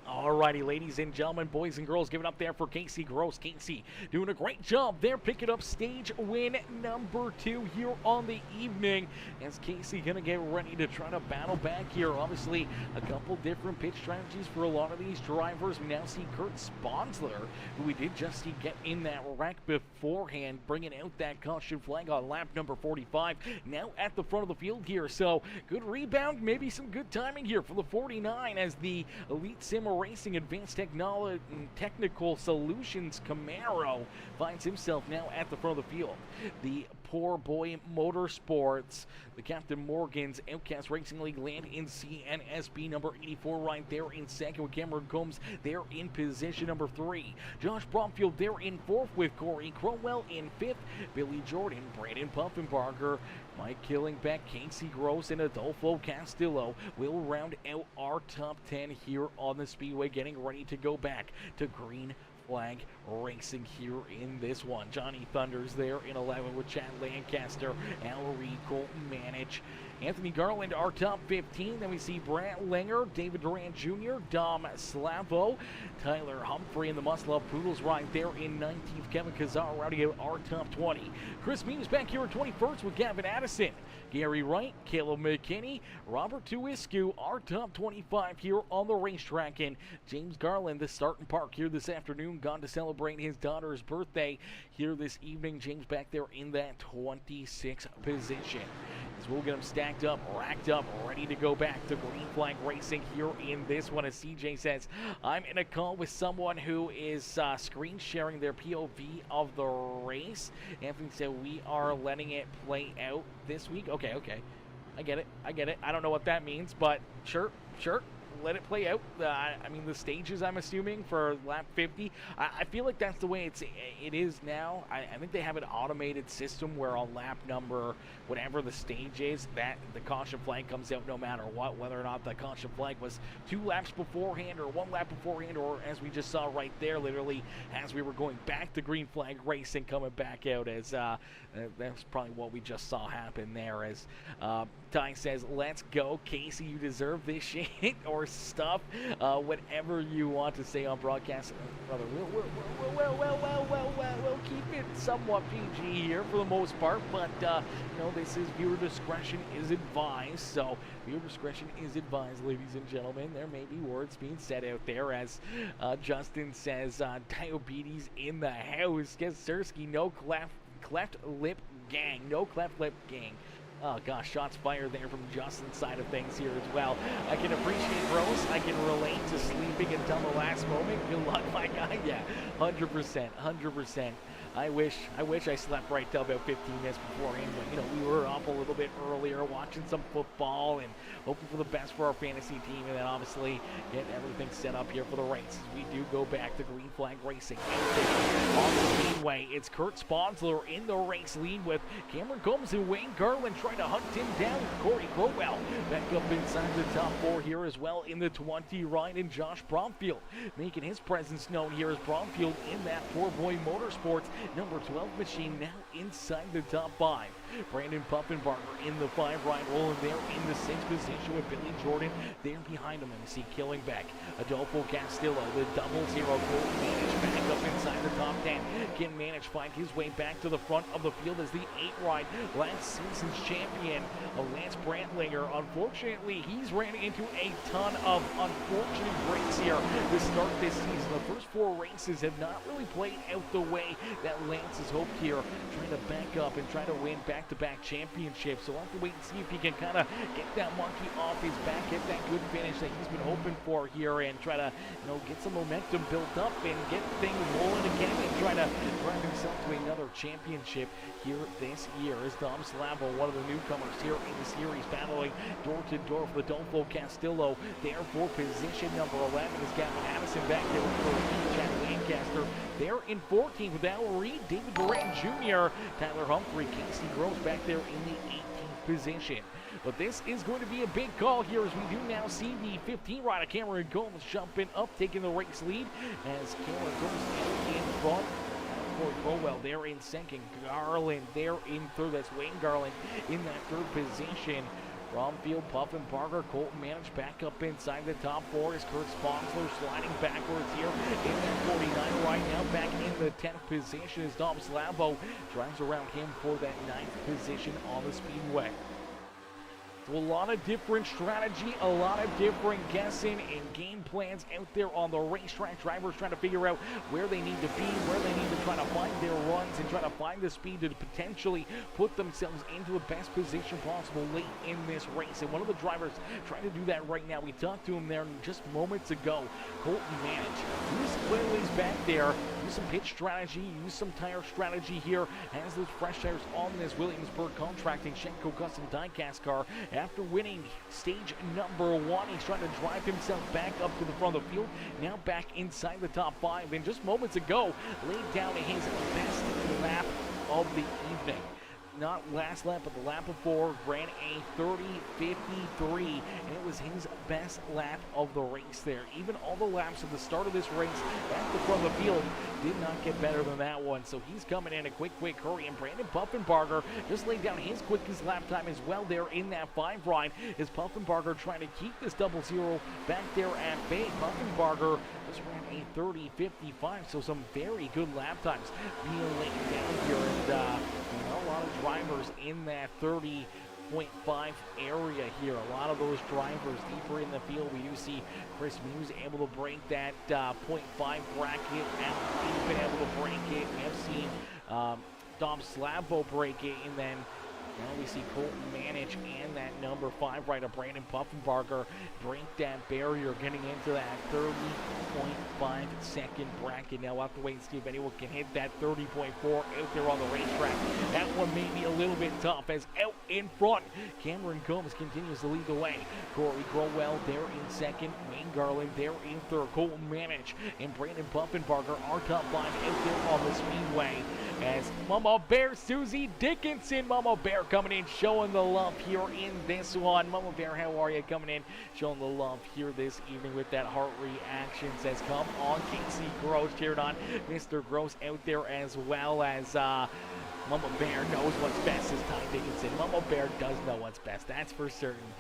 Alrighty, ladies and gentlemen, boys and girls, give it up there for Casey Gross. Casey doing a great job there, picking up stage win number 2 here on the evening. As Casey gonna get ready to try to battle back here. Obviously, a couple different pitch strategies for a lot of these drivers. We now see Kurt Sponsler, who we did just see get in that wreck beforehand, bringing out that caution flag on lap number 45. Now at the front of the field here, so good rebound, maybe some good timing here for the 49 as the Elite Sim Racing Advanced Technology Technical Solutions Camaro finds himself now at the front of the field. The Poor Boy Motorsports, the Captain Morgan's Outcast Racing League Land N Sea NSB number 84 right there in second with Cameron Combs there in position number 3. Josh Bromfield there in 4th with Corey Crowell in 5th. Billy Jordan, Brandon Puffenbarger, Mike Killingbeck, Casey Gross, and Adolfo Castillo will round out our top 10 here on the Speedway, getting ready to go back to green flag racing here in this one. Johnny Thunders there in 11 with Chad Lancaster, Al Reed, Colton Manich, Anthony Garland, our top 15. Then we see Brant Langer, David Durant Jr., Dom Slavo, Tyler Humphrey, and the Must Love Poodles right there in 19th. Kevin Kazar rounding out our top 20. Chris Means back here in 21st with Gavin Addison, Gary Wright, Caleb McKinney, Robert Tuiscu, our top 25 here on the racetrack. And James Garland, the starting park here this afternoon, gone to celebrate his daughter's birthday here this evening. James back there in that 26th position. As we'll get him stacked up, racked up, ready to go back to green flag racing here in this one. As CJ says, I'm in a call with someone who is screen sharing their POV of the race. Anthony said we are letting it play out this week. Okay. I get it. I don't know what that means, but sure. Let it play out. I mean, the stages, I'm assuming, for lap 50. I feel like that's the way it is now. I think they have an automated system where on lap number, whatever the stage is, that the caution flag comes out no matter what, whether or not the caution flag was 2 laps beforehand or 1 lap beforehand, or as we just saw right there, literally, as we were going back to green flag racing, coming back out, as that's probably what we just saw happen there. As Ty says, let's go, Casey, you deserve this shit, or stuff, whatever you want to say on broadcast, brother. We'll keep it somewhat PG here for the most part, but this is viewer discretion is advised. So viewer discretion is advised, ladies and gentlemen. There may be words being said out there, as Justin says, diabetes in the house. Kesersky, no cleft lip gang, no cleft lip gang. Oh gosh, shots fired there from Justin's side of things here as well. I can appreciate Rose. I can relate to sleeping until the last moment. Good luck, my guy. Yeah, 100%. I wish I slept right till about 15 minutes beforehand, but you know, we were up a little bit earlier watching some football and hoping for the best for our fantasy team, and then obviously getting everything set up here for the race. We do go back to green flag racing. On the speedway, it's Kurt Sponsler in the race lead with Cameron Combs and Wayne Garland trying to hunt him down. Corey Crowell back up inside the top 4 here as well in the 20. Ryan and Josh Bromfield making his presence known here as Bromfield in that Poor Boy Motorsports number 12 machine now inside the top 5. Brandon Puffenbarger in the 5 right rolling there in the 6th position with Billy Jordan there behind him. And you see Killingbeck, Adolfo Castillo, the 00. Colton Manage back up inside the top 10. Can Manage find his way back to the front of the field as the 8 ride last season's champion, Lance Brantlinger. Unfortunately, he's ran into a ton of unfortunate breaks here to start this season. The first 4 races have not really played out the way that Lance has hoped here, trying to back up and try to win back-to-back championships. So we'll have to wait and see if he can kind of get that monkey off his back, get that good finish that he's been hoping for here, and try to, you know, get some momentum built up and get things rolling again and try to drive himself to another championship here this year. As Dom Slavo, one of the newcomers here in the series, battling door-to-door for Adolfo Castillo there for position number 11 is Gavin Addison back there for Chad Lancaster. They're in 14th with Al Reed, David Durant Jr., Tyler Humphrey, Casey Gross back there in the 18th position. But this is going to be a big call here as we do now see the 15 rider Cameron Combs jumping up, taking the race lead as Cameron Combs in front. Corey Crowell there in second, Garland there in third. That's Wayne Garland in that 3rd position. Bromfield, Puffenbarger, Colton Manage back up inside the top 4 as Kurt Sponsler sliding backwards here in that 49 right now. Back in the 10th position as Dom Slavo drives around him for that 9th position on the speedway. So a lot of different strategy, a lot of different guessing and game plans out there on the racetrack. Drivers trying to figure out where they need to be, where they need to try to find their runs and try to find the speed to potentially put themselves into the best position possible late in this race. And one of the drivers trying to do that right now. We talked to him there just moments ago. Colton Manage. Use clearways back there. Use some pitch strategy. Use some tire strategy here. Has those fresh tires on this Williamsburg Contracting Shenco custom diecast car. After winning stage number 1, he's trying to drive himself back up to the front of the field. Now back inside the top 5. And just moments ago, laid down his best lap of the evening. Not last lap, but the lap before, ran a 30.53, and it was his best lap of the race there. Even all the laps at the start of this race at the front of the field did not get better than that one. So he's coming in a quick hurry, and Brandon Puffenbarger just laid down his quickest lap time as well there in that 5 ride. Is Puffenbarger trying to keep this 00 back there at bay? Puffenbarger just ran a 30.55, so some very good lap times being laid down here, and a lot of drivers in that 30.5 area here. A lot of those drivers deeper in the field. We do see Chris Muse able to break that 0.5 bracket. He's been able to break it. We have seen Dom Slavo break it, and then now we see Colton Manage and that number 5 rider Brandon Puffenbarger break that barrier, getting into that 30.5 second bracket. Now we'll have to wait and see if anyone can hit that 30.4 out there on the racetrack. That one may be a little bit tough as out in front, Cameron Combs continues to lead the way. Corey Crowell there in second, Wayne Garland there in third, Colton Manage and Brandon Puffenbarger are top 5 out there on the speedway. As Mama Bear Susie Dickinson, Mama Bear coming in, showing the love here in this one. Mama Bear, how are you? Coming in, showing the love here this evening with that heart reaction. Says, come on, Casey Gross, cheered on Mr. Gross out there, as well as Mama Bear knows what's best, as Ty Dickinson. Mama Bear does know what's best, that's for certain.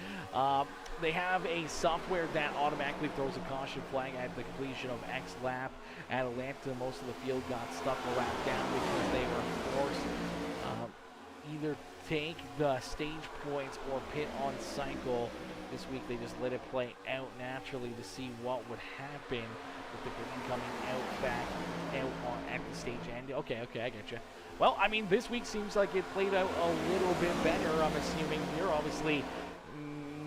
They have a software that automatically throws a caution flag at the completion of X lap. At Atlanta, most of the field got stuck or wrapped down because they were forced either take the stage points or pit on cycle. This week they just let it play out naturally to see what would happen with the green coming out back out at the stage end. Okay, I get you. Well, I mean, this week seems like it played out a little bit better, I'm assuming here. Obviously,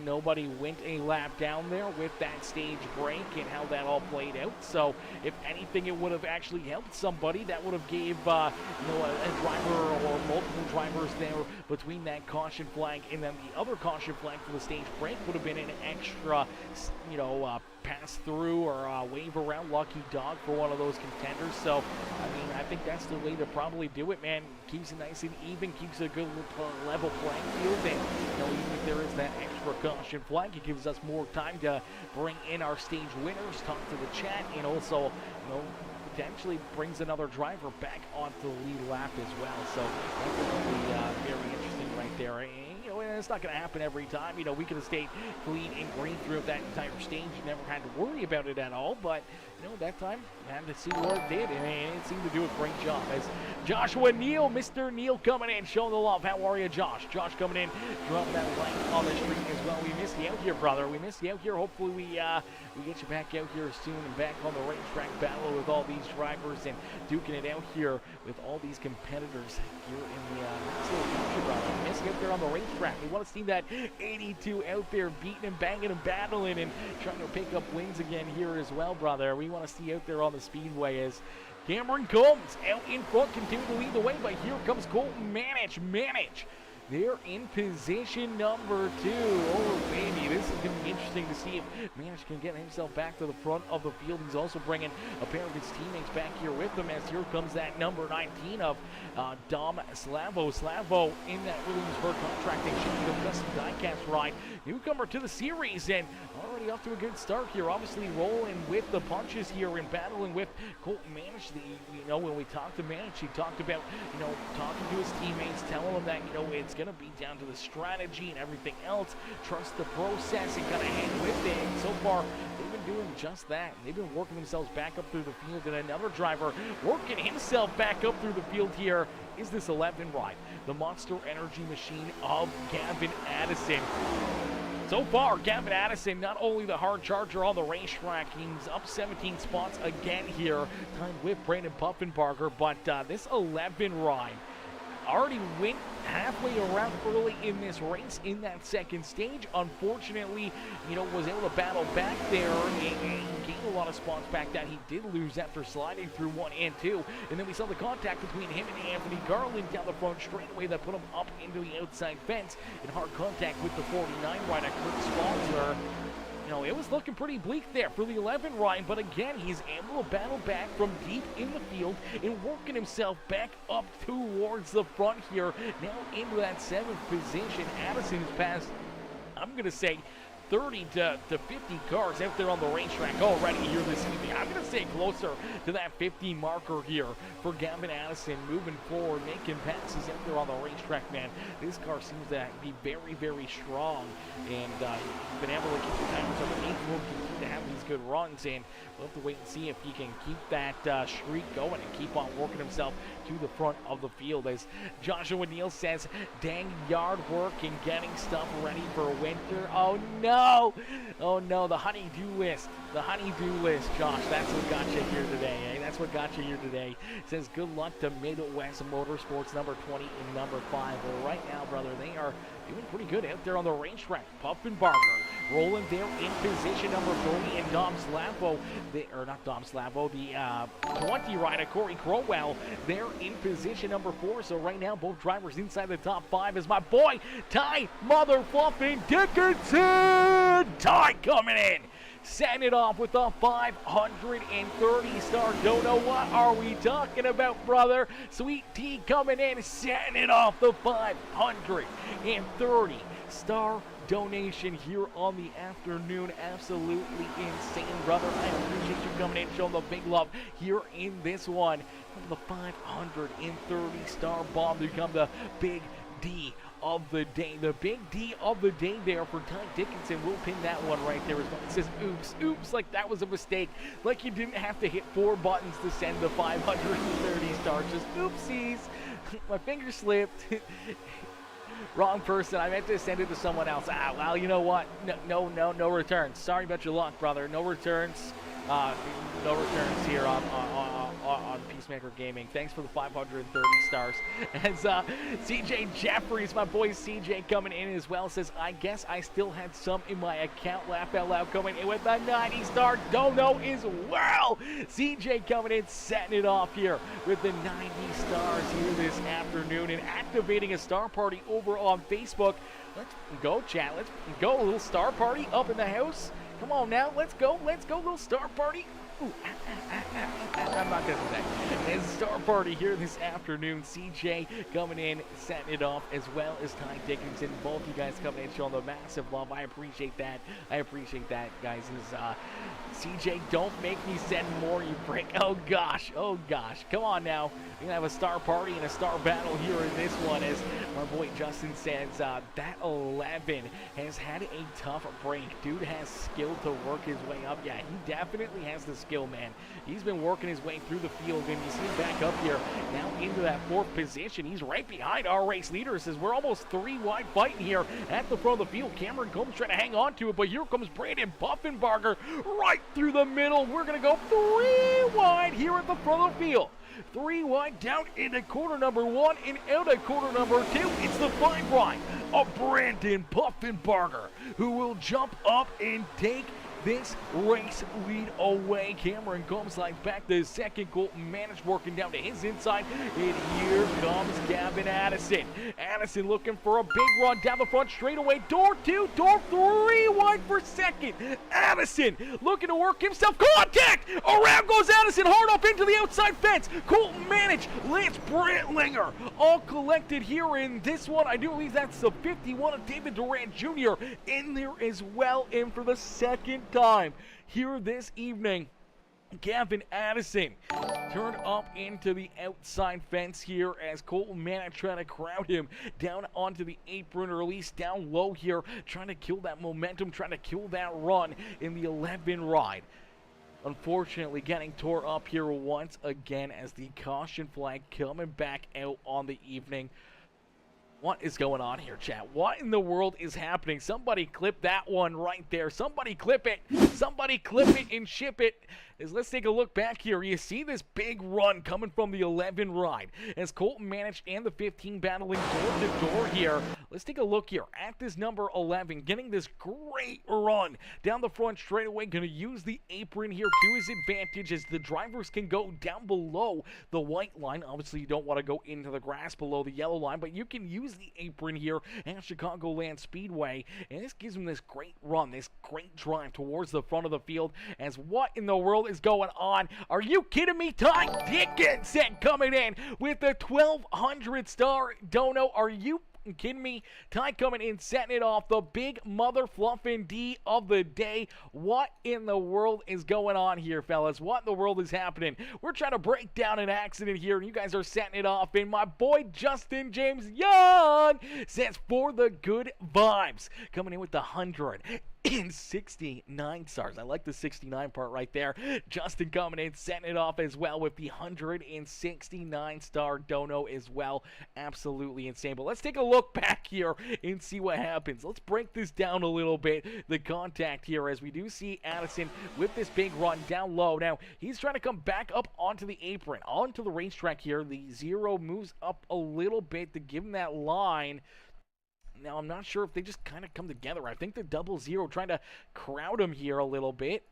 nobody went a lap down there with that stage break and how that all played out. So if anything, it would have actually helped somebody. That would have gave a driver or multiple drivers there between that caution flag and then the other caution flag for the stage break would have been an extra, pass through or wave around lucky dog for one of those contenders. So I mean, I think that's the way to probably do it, man. Keeps it nice and even, keeps it a good level playing field, and even if there is that extra caution flag, it gives us more time to bring in our stage winners, talk to the chat, and also potentially brings another driver back onto the lead lap as well. So definitely very interesting right there. And it's not going to happen every time. We could have stayed clean and green throughout that entire stage. You never had to worry about it at all. But that time, I had to see what it did, and it seemed to do a great job. As Joshua Neal, Mr. Neal coming in, showing the love. How are you, Josh? Josh coming in, dropping that light on the street as well. We missed you out here, brother. We missed you out here. Hopefully we get you back out here soon and back on the racetrack battle with all these drivers and duking it out here with all these competitors here in the next little future, brother. We missed you out there on the racetrack. We want to see that 82 out there beating and banging and battling and trying to pick up wins again here as well, brother. We want to see out there on the speedway as Cameron Combs out in front, continue to lead the way, but here comes Colton Manich. They're in position number 2. Oh, baby, this is going to be interesting to see if Manich can get himself back to the front of the field. He's also bringing a pair of his teammates back here with him as here comes that number 19 of Dom Slavo. Slavo in that Williamsburg Contracting Shenco custom diecast ride. Newcomer to the series and already off to a good start here. Obviously rolling with the punches here and battling with Colton Manich. When we talked to Manich, he talked about, talking to his teammates, telling them that, it's going to be down to the strategy and everything else. Trust the process and kind of hang with it. And so far, they've been doing just that. They've been working themselves back up through the field, and another driver working himself back up through the field here is this 11 ride, the Monster Energy Machine of Gavin Addison. So far, Gavin Addison, not only the hard charger on the racetrack, he's up 17 spots again here, tied with Brandon Puffenbarger, but this 11 ride already went halfway around early in this race in that second stage. Unfortunately, was able to battle back there and gain a lot of spots back that he did lose after sliding through 1 and 2. And then we saw the contact between him and Anthony Garland down the front straightaway that put him up into the outside fence in hard contact with the 49 rider, Kurt Spalzer. It was looking pretty bleak there for the 11 Ryan, but again, he's able to battle back from deep in the field and working himself back up towards the front here, now into that 7th position. Addison has passed, I'm going to say, 30 to 50 cars out there on the racetrack already here this evening. I'm going to say closer to that 50 marker here for Gavin Addison moving forward, making passes out there on the racetrack, man. This car seems to be very, very strong, and he's been able to keep the timers underneath. Will continue to have these good runs, and we'll have to wait and see if he can keep that streak going and keep on working himself to the front of the field. As Joshua Neal says, dang yard work and getting stuff ready for winter. Oh no, the honey-do list. The honey-do list, Josh, that's what got you here today, eh? That's what got you here today. Says good luck to Midwest Motorsports number 20 and number 5. Well, right now, brother, they are doing pretty good out there on the racetrack. Puffenbarger rolling there in position number 3, and Dom Slavo, not Dom Slavo, the 20 rider, Corey Crowell, they're in position number 4. So right now, both drivers inside the top 5 is my boy, Ty motherfucking Dickinson! Ty coming in, setting it off with a 530 star. Don't know what are we talking about, brother. Sweet T coming in, setting it off the 530 star donation here on the afternoon. Absolutely insane, brother. I appreciate you coming in, showing the big love here in this one. The 530 star bomb to become the big D of the day. The big D of the day there for Ty Dickinson. We'll pin that one right there as well. It says oops, like that was a mistake. Like you didn't have to hit 4 buttons to send the 530 stars. Just oopsies. My finger slipped. Wrong person. I meant to send it to someone else. Well, you know what? No returns. Sorry about your luck, brother. No returns. No returns here on on Peacemaker Gaming. Thanks for the 530 stars. As CJ Jeffries, my boy CJ coming in as well, says, I guess I still had some in my account. Laugh out loud coming in with a 90-star dono as well. CJ coming in, setting it off here with the 90 stars here this afternoon and activating a star party over on Facebook. Let's go, chat. Let's go. A little star party up in the house. Come on now. Let's go. Let's go. Little star party. Ooh, I'm not going to do that. It's a star party here this afternoon. CJ coming in, setting it off, as well as Ty Dickinson. Both you guys coming in, showing the massive love. I appreciate that. I appreciate that, guys. CJ, don't make me send more, you prick. Oh, gosh. Oh, gosh. Come on now. We're going to have a star party and a star battle here in this one, as my boy Justin says, that 11 has had a tough break. Dude has skill to work his way up. Yeah, he definitely has the skill, man. He's been working his way through the field, and you see him back up here now into that 4th position. He's right behind our race leader. Says we're almost 3 wide fighting here at the front of the field. Cameron Combs trying to hang on to it, but here comes Brandon Buffenbarger right through the middle. We're going to go 3 wide here at the front of the field. 3 wide down into corner number 1 and out at corner number 2. It's the 5 wide of Brandon Buffenbarger, who will jump up and take this race lead away. Cameron Combs like back to his second. Colton Manage working down to his inside. And here comes Gavin Addison. Addison looking for a big run down the front straightaway. Door 2, door 3 wide for second. Addison looking to work himself. Contact! Around goes Addison, hard up into the outside fence. Colton Manage, Lance Brantlinger, all collected here in this one. I do believe that's the 51 of David Durant Jr. in there as well. And for the second time here this evening, Gavin Addison turned up into the outside fence here as Colton Manning trying to crowd him down onto the apron, or at least down low here, trying to kill that momentum, trying to kill that run in the 11 ride. Unfortunately, getting tore up here once again as the caution flag coming back out on the evening. What is going on here, chat? What in the world is happening? Somebody clip that one right there. Somebody clip it. Somebody clip it and ship it. Let's take a look back here. You see this big run coming from the 11 ride as Colton Manage and the 15 battling door to door here. Let's take a look here at this number 11, getting this great run down the front straightaway. Going to use the apron here to his advantage as the drivers can go down below the white line. Obviously, you don't want to go into the grass below the yellow line, but you can use the apron here at Chicagoland Speedway, and this gives him this great run, this great drive towards the front of the field. As what in the world is going on? Are you kidding me? Ty Dickinson coming in with the 1200 star dono. Are you kidding me? Ty coming in, setting it off, the big mother fluffing D of the day. What in the world is going on here, fellas? What in the world is happening? We're trying to break down an accident here, and you guys are setting it off. And my boy Justin James Young says for the good vibes, coming in with the 169 stars. I like the 69 part right there. Justin coming in, setting it off as well with the 169 star dono as well. Absolutely insane. But let's take a look back here and see what happens. Let's break this down a little bit. The contact here, as we do see Addison with this big run down low. Now, he's trying to come back up onto the apron, onto the racetrack here. The 0 moves up a little bit to give him that line. Now, I'm not sure if they just kind of come together. I think the 00 trying to crowd him here a little bit.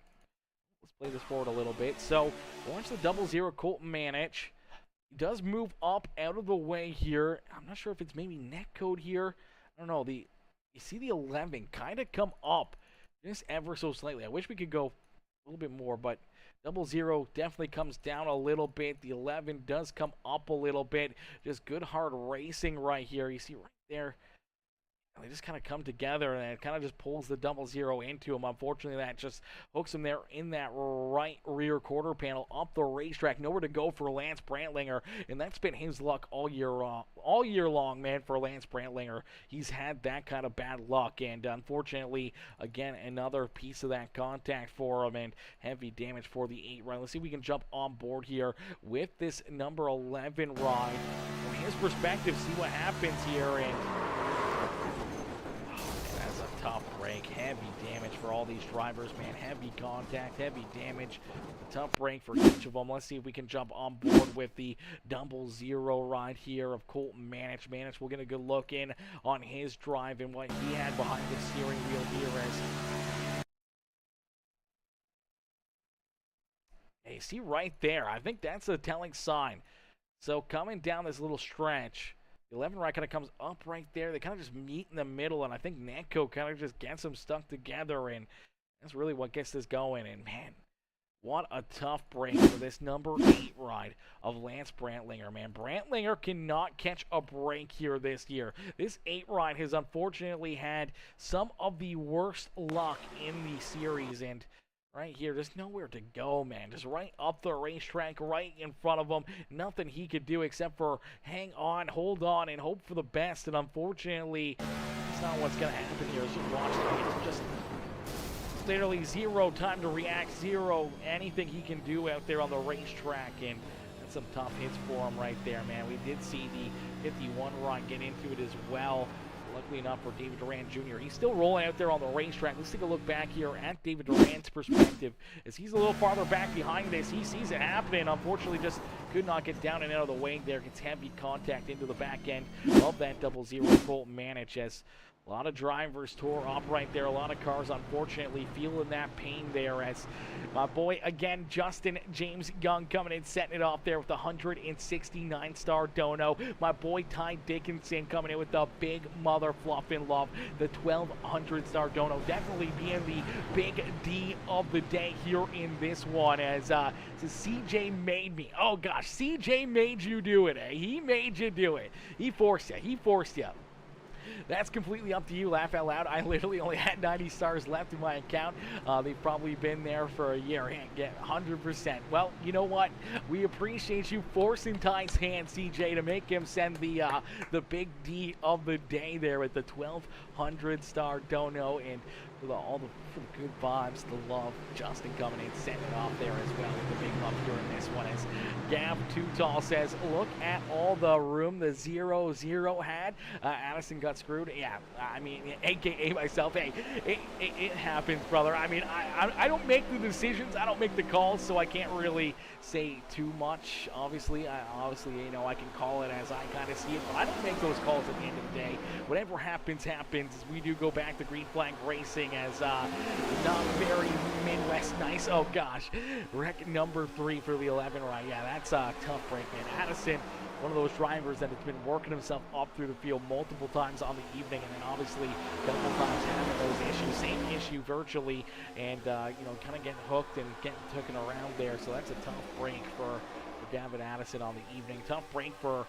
Let's play this forward a little bit. So, watch the 00 Colton Manage. He does move up out of the way here. I'm not sure if it's maybe netcode here. I don't know. You see the 11 kind of come up just ever so slightly. I wish we could go a little bit more, but 00 definitely comes down a little bit. The 11 does come up a little bit. Just good hard racing right here. You see right there. They just kind of come together, and it kind of just pulls the 00 into him. Unfortunately, that just hooks him there in that right rear quarter panel up the racetrack. Nowhere to go for Lance Brantlinger, and that's been his luck all year long, man, for Lance Brantlinger. He's had that kind of bad luck, and unfortunately, again, another piece of that contact for him, and heavy damage for the 8 run. Let's see if we can jump on board here with this number 11 ride. From his perspective, see what happens here, and tough break. break. Heavy damage for all these drivers, man. Heavy contact, heavy damage. Tough break for each of them. Let's see if we can jump on board with the 00 ride here of Colton Manich. Manich will get a good look in on his drive and what he had behind the steering wheel here as... Hey, see right there. I think that's a telling sign. So coming down this little stretch, the 11 ride kind of comes up right there. They kind of just meet in the middle, and I think Nanko kind of just gets them stuck together, and that's really what gets this going. And man, what a tough break for this number 8 ride of Lance Brantlinger, man. Brantlinger cannot catch a break here this year. This 8 ride has unfortunately had some of the worst luck in the series, and right here, there's nowhere to go, man. Just right up the racetrack, right in front of him. Nothing he could do except for hang on, hold on, and hope for the best. And unfortunately, that's not what's going to happen here. Just watch it. Just literally zero time to react, zero anything he can do out there on the racetrack. And that's some tough hits for him right there, man. We did see the 51 ride get into it as well. Luckily enough for David Duran Jr., he's still rolling out there on the racetrack. Let's take a look back here at David Duran's perspective. As he's a little farther back behind this, he sees it happening. Unfortunately, just could not get down and out of the way there. Gets heavy contact into the back end of that 00 Colton Manich as a lot of drivers tore up right there. A lot of cars, unfortunately, feeling that pain there as my boy, again, Justin James Young coming in, setting it off there with the 169-star dono. My boy, Ty Dickinson, coming in with the big mother fluffin' love, the 1,200-star dono. Definitely being the big D of the day here in this one as CJ made me. Oh, gosh, CJ made you do it, eh? He made you do it. He forced you. He forced you. That's completely up to you. Laugh out loud. I literally only had 90 stars left in my account. They've probably been there for a year. Get 100%. Well, you know what? We appreciate you forcing Ty's hand, CJ, to make him send the big D of the day there with the 1,200-star dono and for the good vibes, the love. Justin coming in, setting it off there as well with the big love here in this one. As Gav Too Tall says, look at all the room the 00 had. Addison got screwed. Yeah, I mean, AKA myself. Hey, it happens, brother. I mean, I don't make the decisions. I don't make the calls, so I can't really say too much. Obviously, you know, I can call it as I kind of see it, but I don't make those calls at the end of the day. Whatever happens, happens. We do go back to green flag racing as not very Midwest nice. Oh, gosh. Wreck number 3 for the 11 ride. Yeah, that's a tough break, man. Addison, one of those drivers that has been working himself up through the field multiple times on the evening, and then obviously couple times having those issues, same issue virtually, and you know, kind of getting hooked and getting taken around there. So that's a tough break for Gavin Addison on the evening. Tough break for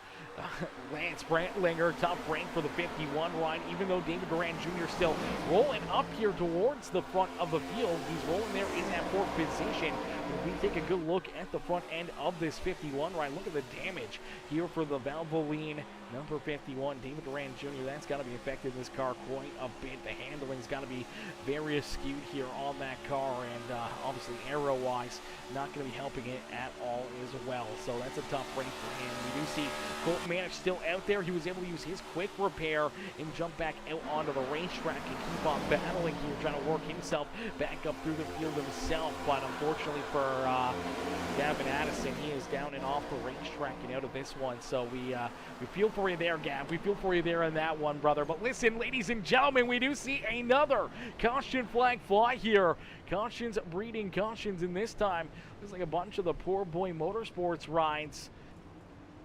Lance Brantlinger. Tough break for the 51 ride, even though David Duran Jr. still rolling up here towards the front of the field. He's rolling there in that 4th position. If we take a good look at the front end of this 51 ride, look at the damage here for the Valvoline number 51, David Duran Jr. That's got to be affected this car quite a bit. The handling's got to be very skewed here on that car, and obviously aero-wise, not going to be helping it at all as well. So that's a tough break for him. We do see Colton Manich still out there. He was able to use his quick repair and jump back out onto the racetrack and keep on battling here, trying to work himself back up through the field himself. But unfortunately for Gavin Addison, he is down and off the racetrack and out of this one. So we feel for you there, Gav. We feel for you there in that one, brother. But listen, ladies and gentlemen, we do see another caution flag fly here. Cautions breeding cautions, and this time looks like a bunch of the Poor Boy Motorsports rides.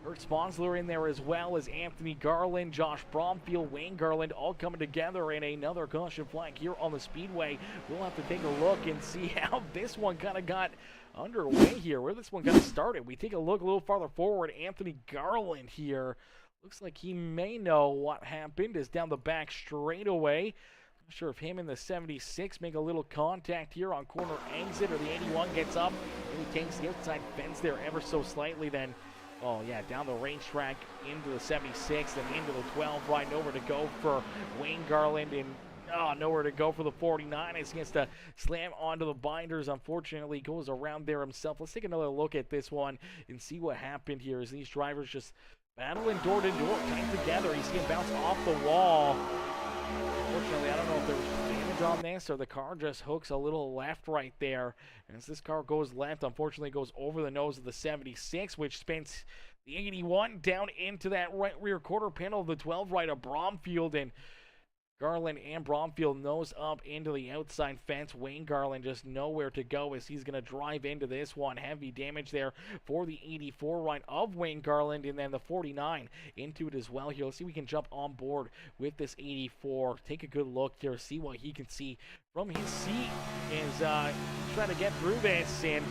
Kurt Sponsler in there as well as Anthony Garland, Josh Bromfield, Wayne Garland, all coming together in another caution flag here on the Speedway. We'll have to take a look and see how this one kind of got underway here, where this one kind of started. We take a look a little farther forward. Anthony Garland here. Looks like he may know what happened. Is down the back straightaway. Not sure if him and the 76 make a little contact here on corner exit, or the 81 gets up and he takes the outside fence there ever so slightly. Then, oh yeah, down the racetrack into the 76 and into the 12 right. Nowhere to go for Wayne Garland, and nowhere to go for the 49. He gets to slam onto the binders. Unfortunately, goes around there himself. Let's take another look at this one and see what happened here as these drivers just battling door to door, tight together. You see him bounce off the wall. Unfortunately, I don't know if there was damage on this or the car just hooks a little left right there. And as this car goes left, unfortunately it goes over the nose of the 76, which spins the 81 down into that right rear quarter panel of the 12 right of Bromfield, and Garland and Bromfield nose up into the outside fence. Wayne Garland just nowhere to go as he's going to drive into this one. Heavy damage there for the 84 right of Wayne Garland, and then the 49 into it as well here. Let's see if we can jump on board with this 84. Take a good look here, see what he can see from his seat as trying to get through this, and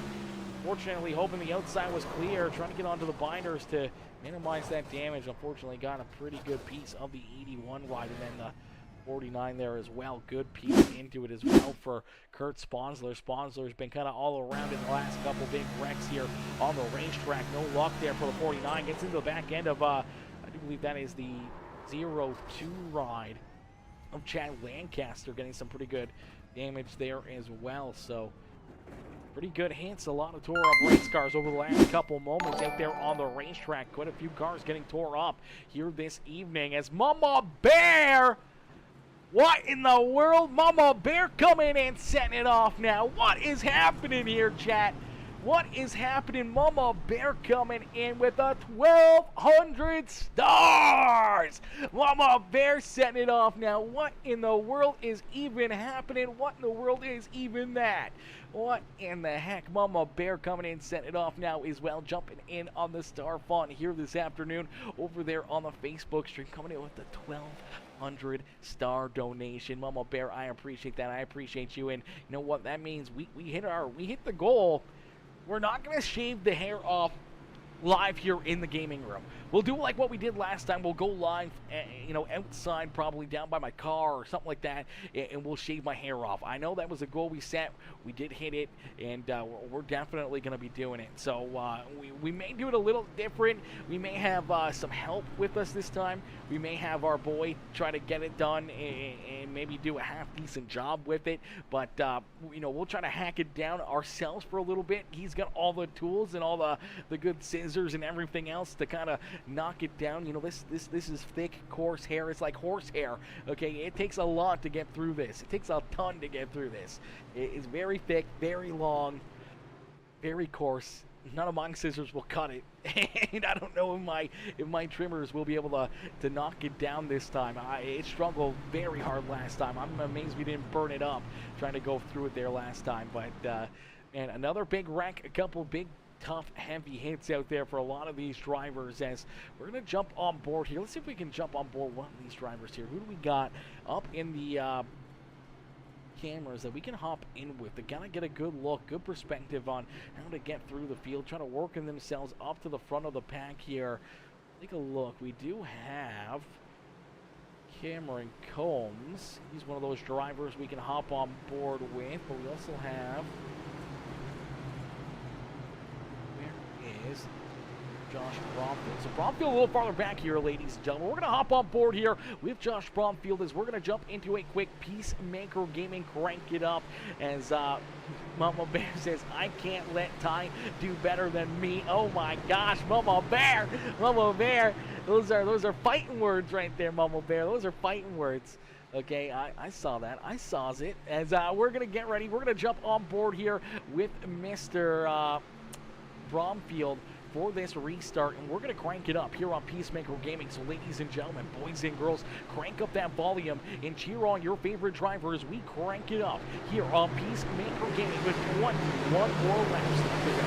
fortunately hoping the outside was clear, trying to get onto the binders to minimize that damage. Unfortunately got a pretty good piece of the 81 ride, and then the 49 there as well. Good piece into it as well for Kurt Sponsler. Sponsler's been kind of all around in the last couple big wrecks here on the racetrack. No luck there for the 49. Gets into the back end of, I do believe that is the 0-2 ride of Chad Lancaster, getting some pretty good damage there as well. So pretty good hits, a lot of tore up race cars over the last couple moments out there on the racetrack. Quite a few cars getting tore up here this evening as Mama Bear, what in the world? Mama Bear coming and setting it off now. What is happening here, chat? What is happening? Mama Bear coming in with a 1,200 stars. Mama Bear setting it off now. What in the world is even happening? What in the world is even that? What in the heck? Mama Bear coming in, setting it off now as well. Jumping in on the Star Fun here this afternoon over there on the Facebook stream. Coming in with the 1,200 star donation. Mama Bear, I appreciate that. I appreciate you. And you know what that means? We hit the goal. We're not going to shave the hair off live here in the gaming room. We'll do like what we did last time. We'll go live, outside, probably down by my car or something like that, and we'll shave my hair off. I know that was a goal we set. We did hit it, and we're definitely going to be doing it. So we may do it a little different. We may have some help with us this time. We may have our boy try to get it done and maybe do a half-decent job with it. But, we'll try to hack it down ourselves for a little bit. He's got all the tools and all the good scissors and everything else to kind of knock it down. This is thick, coarse hair. It's like horse hair. Okay, it takes a lot to get through this. It takes a ton to get through this. It's very thick, very long, very coarse. None of my scissors will cut it, and I don't know if my trimmers will be able to knock it down this time. It struggled very hard last time. I'm amazed we didn't burn it up trying to go through it there last time. But and another big wreck, a couple big tough, heavy hits out there for a lot of these drivers as we're going to jump on board here. Let's see if we can jump on board one of these drivers here. Who do we got up in the cameras that we can hop in with to kind of get a good look, good perspective on how to get through the field, trying to working themselves up to the front of the pack here. Take a look. We do have Cameron Combs. He's one of those drivers we can hop on board with, but we also have, is Josh Bromfield. So Bromfield a little farther back here, ladies and gentlemen. We're going to hop on board here with Josh Bromfield as we're going to jump into a quick Peacemaker Gaming Crank It Up as Mama Bear says, I can't let Ty do better than me. Oh my gosh, Mama Bear. Mama Bear. Those are fighting words right there, Mama Bear. Those are fighting words. Okay, I saw that. I saw it. As we're going to get ready. We're going to jump on board here with Mr. Bromfield for this restart, and we're going to crank it up here on Peacemaker Gaming. So ladies and gentlemen, boys and girls, crank up that volume and cheer on your favorite driver as we crank it up here on Peacemaker Gaming with 1 more laps to go.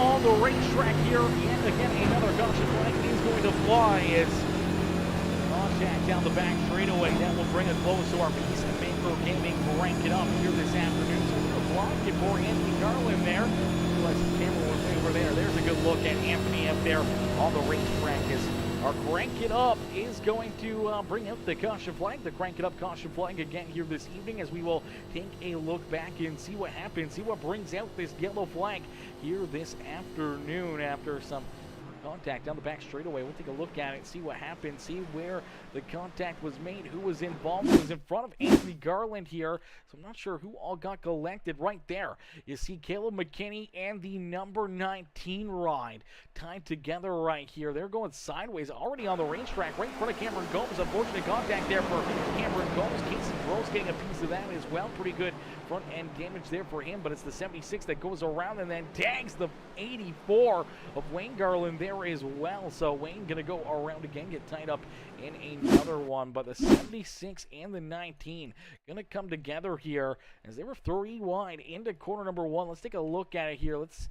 on the racetrack here. And again, another caution flag is going to fly as contact down the back straightaway. That will bring us close to our PeaceMaker Gaming rank it up here this afternoon. So we're going to block it for Anthony Garland there. Realize the camera was over there. There's a good look at Anthony up there on the racetrack as our Crank It Up is going to bring out the caution flag, the Crank It Up caution flag again here this evening as we will take a look back and see what happens, see what brings out this yellow flag here this afternoon after some contact down the back straightaway. We'll take a look at it, see what happened, see where the contact was made, who was involved. It was in front of Anthony Garland here, so I'm not sure who all got collected right there. You see Caleb McKinney and the number 19 ride tied together right here. They're going sideways already on the racetrack right in front of Cameron Gomes. Unfortunate contact there for Cameron Gomes. Casey Gross getting a piece of that as well. Pretty good front end damage there for him, but it's the 76 that goes around and then tags the 84 of Wayne Garland there as well. So Wayne gonna go around again, get tied up in another one, but the 76 and the 19 gonna come together here as they were 3 wide into corner number 1. Let's take a look at it here. Let's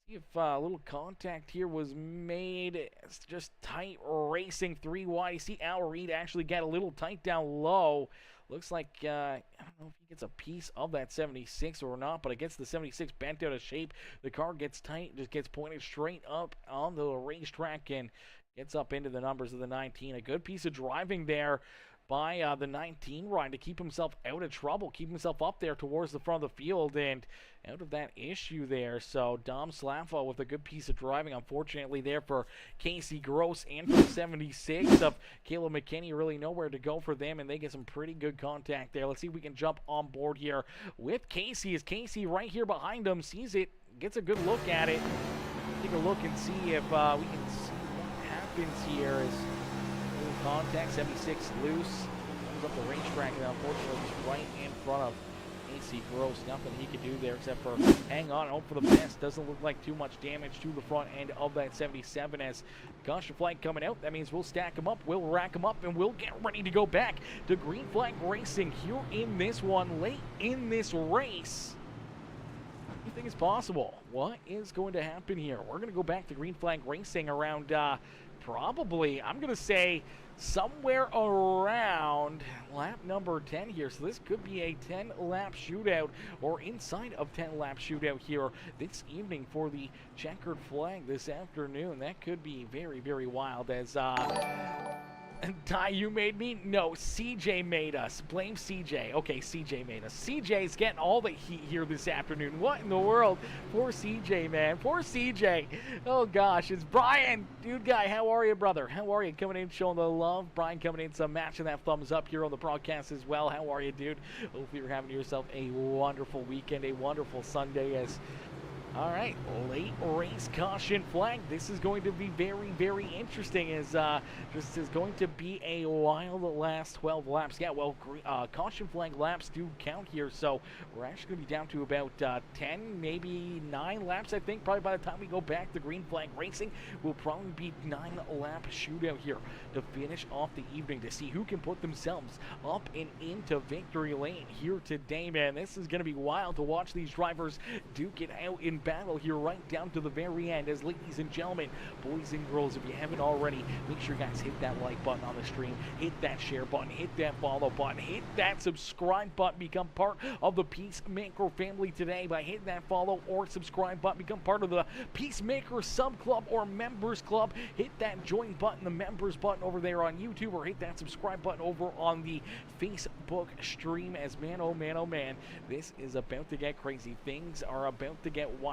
see if a little contact here was made. It's just tight racing 3 wide. You see Al Reed actually got a little tight down low. Looks like, I don't know if he gets a piece of that 76 or not, but it gets the 76 bent out of shape. The car gets tight, just gets pointed straight up on the racetrack and gets up into the numbers of the 19. A good piece of driving there by the 19 ride to keep himself out of trouble, keep himself up there towards the front of the field and out of that issue there. So Dom Slaffa with a good piece of driving, unfortunately there for Casey Gross and for the 76 of Caleb McKinney. Really nowhere to go for them, and they get some pretty good contact there. Let's see if we can jump on board here with Casey. Is Casey right here behind him, sees it, gets a good look at it. Take a look and see if we can see what happens here. Is contact, 76 loose, comes up the racetrack, and unfortunately just right in front of AC Gross. Nothing he can do there except for hang on and hope for the best. Doesn't look like too much damage to the front end of that 77 as caution flag coming out. That means we'll stack them up, we'll rack them up, and we'll get ready to go back to green flag racing here in this one, late in this race. Anything is possible. What is going to happen here? We're going to go back to green flag racing around probably, I'm going to say, somewhere around lap number 10 here. So this could be a 10-lap shootout or inside of 10-lap shootout here this evening for the checkered flag this afternoon. That could be very, very wild as Ty, you made me? No, CJ made us. Blame CJ. Okay, CJ made us. CJ's getting all the heat here this afternoon. What in the world? Poor CJ, man. Poor CJ. Oh, gosh. It's Brian. Dude guy, how are you, brother? How are you? Coming in, showing the love. Brian coming in, some matching that thumbs up here on the broadcast as well. How are you, dude? Hopefully you're having yourself a wonderful weekend, a wonderful Sunday as... All right, late race caution flag. This is going to be very, very interesting as this is going to be a wild last 12 laps. Yeah, well, caution flag laps do count here, so we're actually going to be down to about 10, maybe 9 laps, I think. Probably by the time we go back to green flag racing, we'll probably be 9-lap shootout here to finish off the evening to see who can put themselves up and into victory lane here today, man. This is going to be wild to watch these drivers duke it out in battle here right down to the very end. As ladies and gentlemen, boys and girls, if you haven't already, make sure you guys hit that like button on the stream, hit that share button, hit that follow button, hit that subscribe button, become part of the PeaceMaker family today by hitting that follow or subscribe button, become part of the PeaceMaker sub club or members club, hit that join button, the members button over there on YouTube, or hit that subscribe button over on the Facebook stream. As man, oh man, this is about to get crazy. Things are about to get wild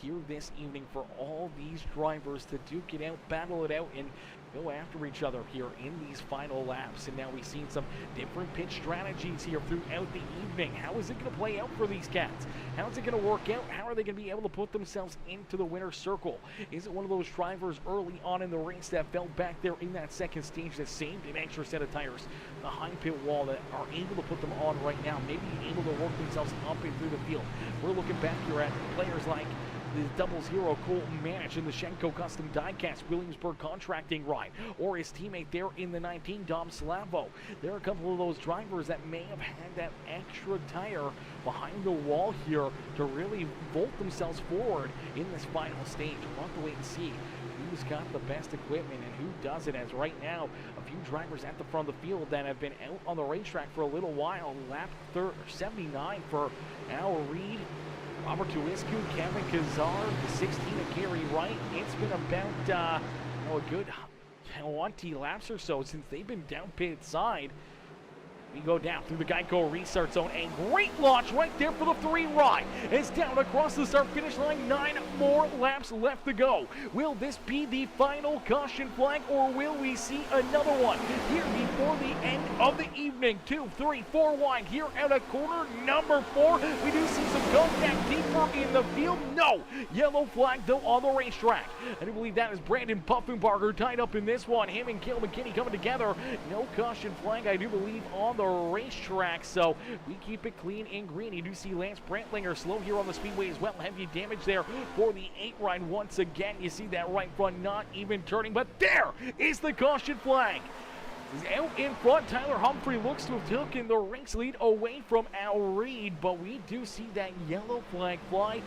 here this evening for all these drivers to duke it out, battle it out, and go after each other here in these final laps. And now we've seen some different pit strategies here throughout the evening. How is it going to play out for these cats? How is it going to work out? How are they going to be able to put themselves into the winner's circle? Is it one of those drivers early on in the race that fell back there in that second stage that saved an extra set of tires behind pit wall that are able to put them on right now, maybe able to work themselves up and through the field? We're looking back here at players like the 00 Cole Manich in the Shenco Custom Diecast Williamsburg Contracting ride, or his teammate there in the 19, Dom Slavo. There are a couple of those drivers that may have had that extra tire behind the wall here to really vault themselves forward in this final stage. We'll have to wait and see who's got the best equipment and who doesn't, as right now a few drivers at the front of the field that have been out on the racetrack for a little while. Lap 79 for Al Reed, Robert Tuiscu, Kevin Kazar, the 16 of Gary Wright. It's been about a good 20 laps or so since they've been down pit side. We go down through the Geico restart zone. A great launch right there for the 3 ride. It's down across the start-finish line. 9 more laps left to go. Will this be the final caution flag, or will we see another one here before the end of the evening? 2, 3, 4 wide here at a corner number 4. We do see some contact deeper in the field. No yellow flag though on the racetrack. I do believe that is Brandon Puffenbarger tied up in this one. Him and Cale McKinney coming together. No caution flag, I do believe, on the racetrack, so we keep it clean and green. You do see Lance Brantlinger slow here on the speedway as well. Heavy damage there for the 8 ride once again. You see that right front not even turning, but there is the caution flag. Out in front, Tyler Humphrey looks to have taken the race lead away from Al Reed, but we do see that yellow flag fly.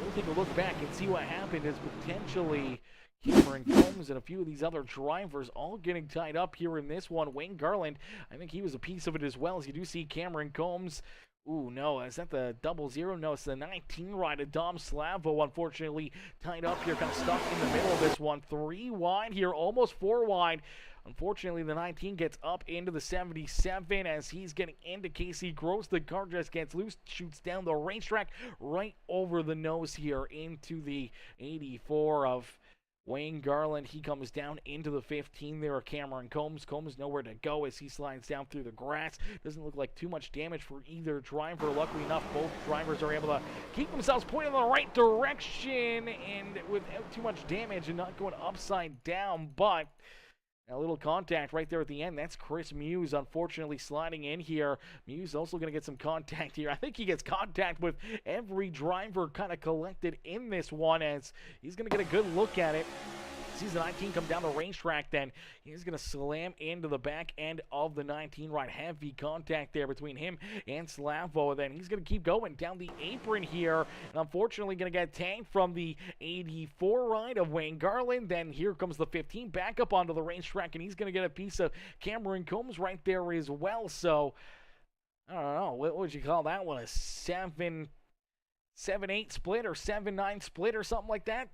We'll take a look back and see what happened as potentially Cameron Combs and a few of these other drivers all getting tied up here in this one. Wayne Garland, I think he was a piece of it as well, as you do see Cameron Combs. Ooh, no, is that the 00? No, it's the 19 ride of Dom Slavo, unfortunately tied up here, kind of stuck in the middle of this one. 3 wide here, almost 4 wide. Unfortunately, the 19 gets up into the 77 as he's getting into Casey Gross. The car just gets loose, shoots down the racetrack right over the nose here into the 84 of Wayne Garland. He comes down into the 15 there of Cameron Combs. Combs nowhere to go as he slides down through the grass. Doesn't look like too much damage for either driver. Luckily enough, both drivers are able to keep themselves pointed in the right direction and without too much damage and not going upside down, but a little contact right there at the end. That's Chris Muse, unfortunately, sliding in here. Muse also going to get some contact here. I think he gets contact with every driver kind of collected in this one, as he's going to get a good look at it. Sees the 19 come down the racetrack, then he's going to slam into the back end of the 19 ride. Heavy contact there between him and Slavo. Then he's going to keep going down the apron here, and unfortunately going to get tanked from the 84 ride of Wayne Garland. Then here comes the 15 back up onto the racetrack, and he's going to get a piece of Cameron Combs right there as well. So I don't know, what would you call that one? A 7-8 split or 7-9 split or something like that?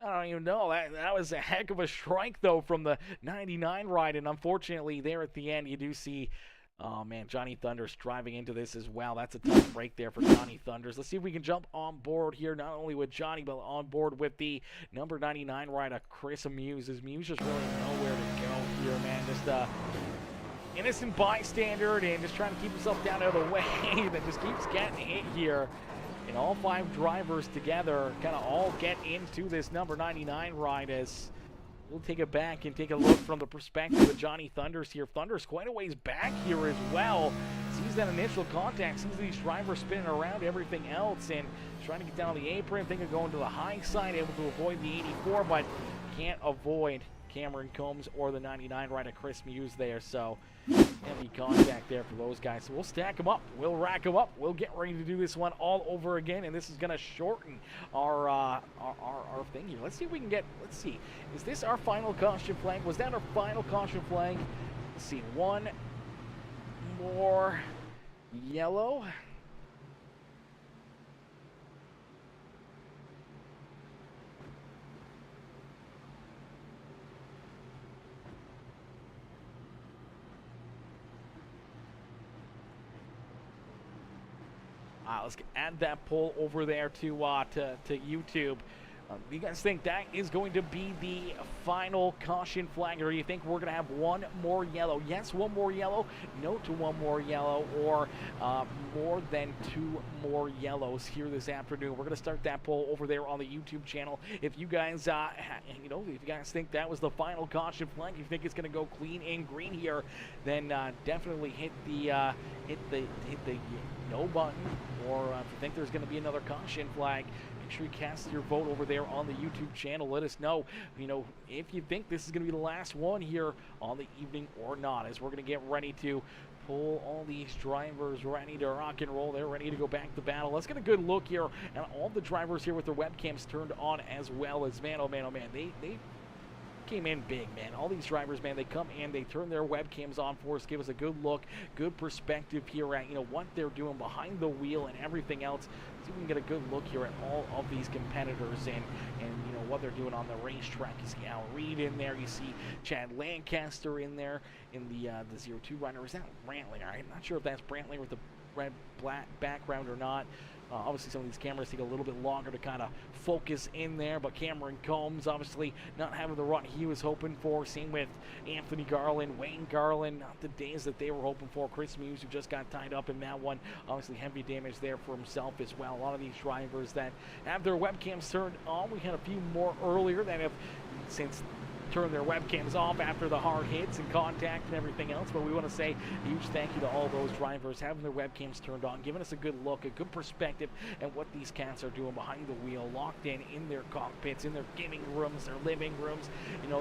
I don't even know. That was a heck of a strike, though, from the 99 ride. And unfortunately, there at the end, you do see, oh, man, Johnny Thunders driving into this as well. That's a tough break there for Johnny Thunders. Let's see if we can jump on board here, not only with Johnny, but on board with the number 99 rider, Chris Muse. Muse just really nowhere to go here, man. Just innocent bystander and just trying to keep himself down out of the way that just keeps getting hit here. And all 5 drivers together kind of all get into this number 99 ride, as we'll take it back and take a look from the perspective of Johnny Thunders here. Thunders quite a ways back here as well. Sees that initial contact, sees these drivers spinning around everything else and trying to get down the apron, thinking of going to the high side, able to avoid the 84, but can't avoid Cameron Combs or the 99 rider Chris Muse there. So heavy contact there for those guys. So we'll stack them up, we'll rack them up, we'll get ready to do this one all over again, and this is going to shorten our thing here. Let's see if we can get, let's see, is this our final caution flag? Was that our final caution flag? Let's see, one more yellow. Let's add that poll over there to YouTube. Do you guys think that is going to be the final caution flag, or do you think we're going to have one more yellow? Yes, one more yellow. No to one more yellow, or more than 2 more yellows here this afternoon. We're going to start that poll over there on the YouTube channel. If you guys, if you guys think that was the final caution flag, you think it's going to go clean and green here, then definitely hit the no button. Or if you think there's going to be another caution flag, make sure you cast your vote over there on the YouTube channel. Let us know, if you think this is going to be the last one here on the evening or not, as we're going to get ready to pull all these drivers ready to rock and roll. They're ready to go back to battle. Let's get a good look here at all the drivers here with their webcams turned on, as well as, man, oh man, oh man, they came in big, man. All these drivers, man, they come in, they turn their webcams on for us, give us a good look, good perspective here at, what they're doing behind the wheel and everything else. See if we can get a good look here at all of these competitors and what they're doing on the racetrack. You see Al Reed in there, you see Chad Lancaster in there in the 02 runner. Is that Brantley? I'm not sure if that's Brantley with the red-black background or not. Obviously, some of these cameras take a little bit longer to kind of focus in there, but Cameron Combs obviously not having the run he was hoping for. Same with Anthony Garland, Wayne Garland, not the days that they were hoping for. Chris Muse, who just got tied up in that one. Obviously, heavy damage there for himself as well. A lot of these drivers that have their webcams turned on. We had a few more earlier that have since turn their webcams off after the hard hits and contact and everything else, but we want to say a huge thank you to all those drivers having their webcams turned on, giving us a good look, a good perspective at what these cats are doing behind the wheel, locked in their cockpits, in their gaming rooms, their living rooms,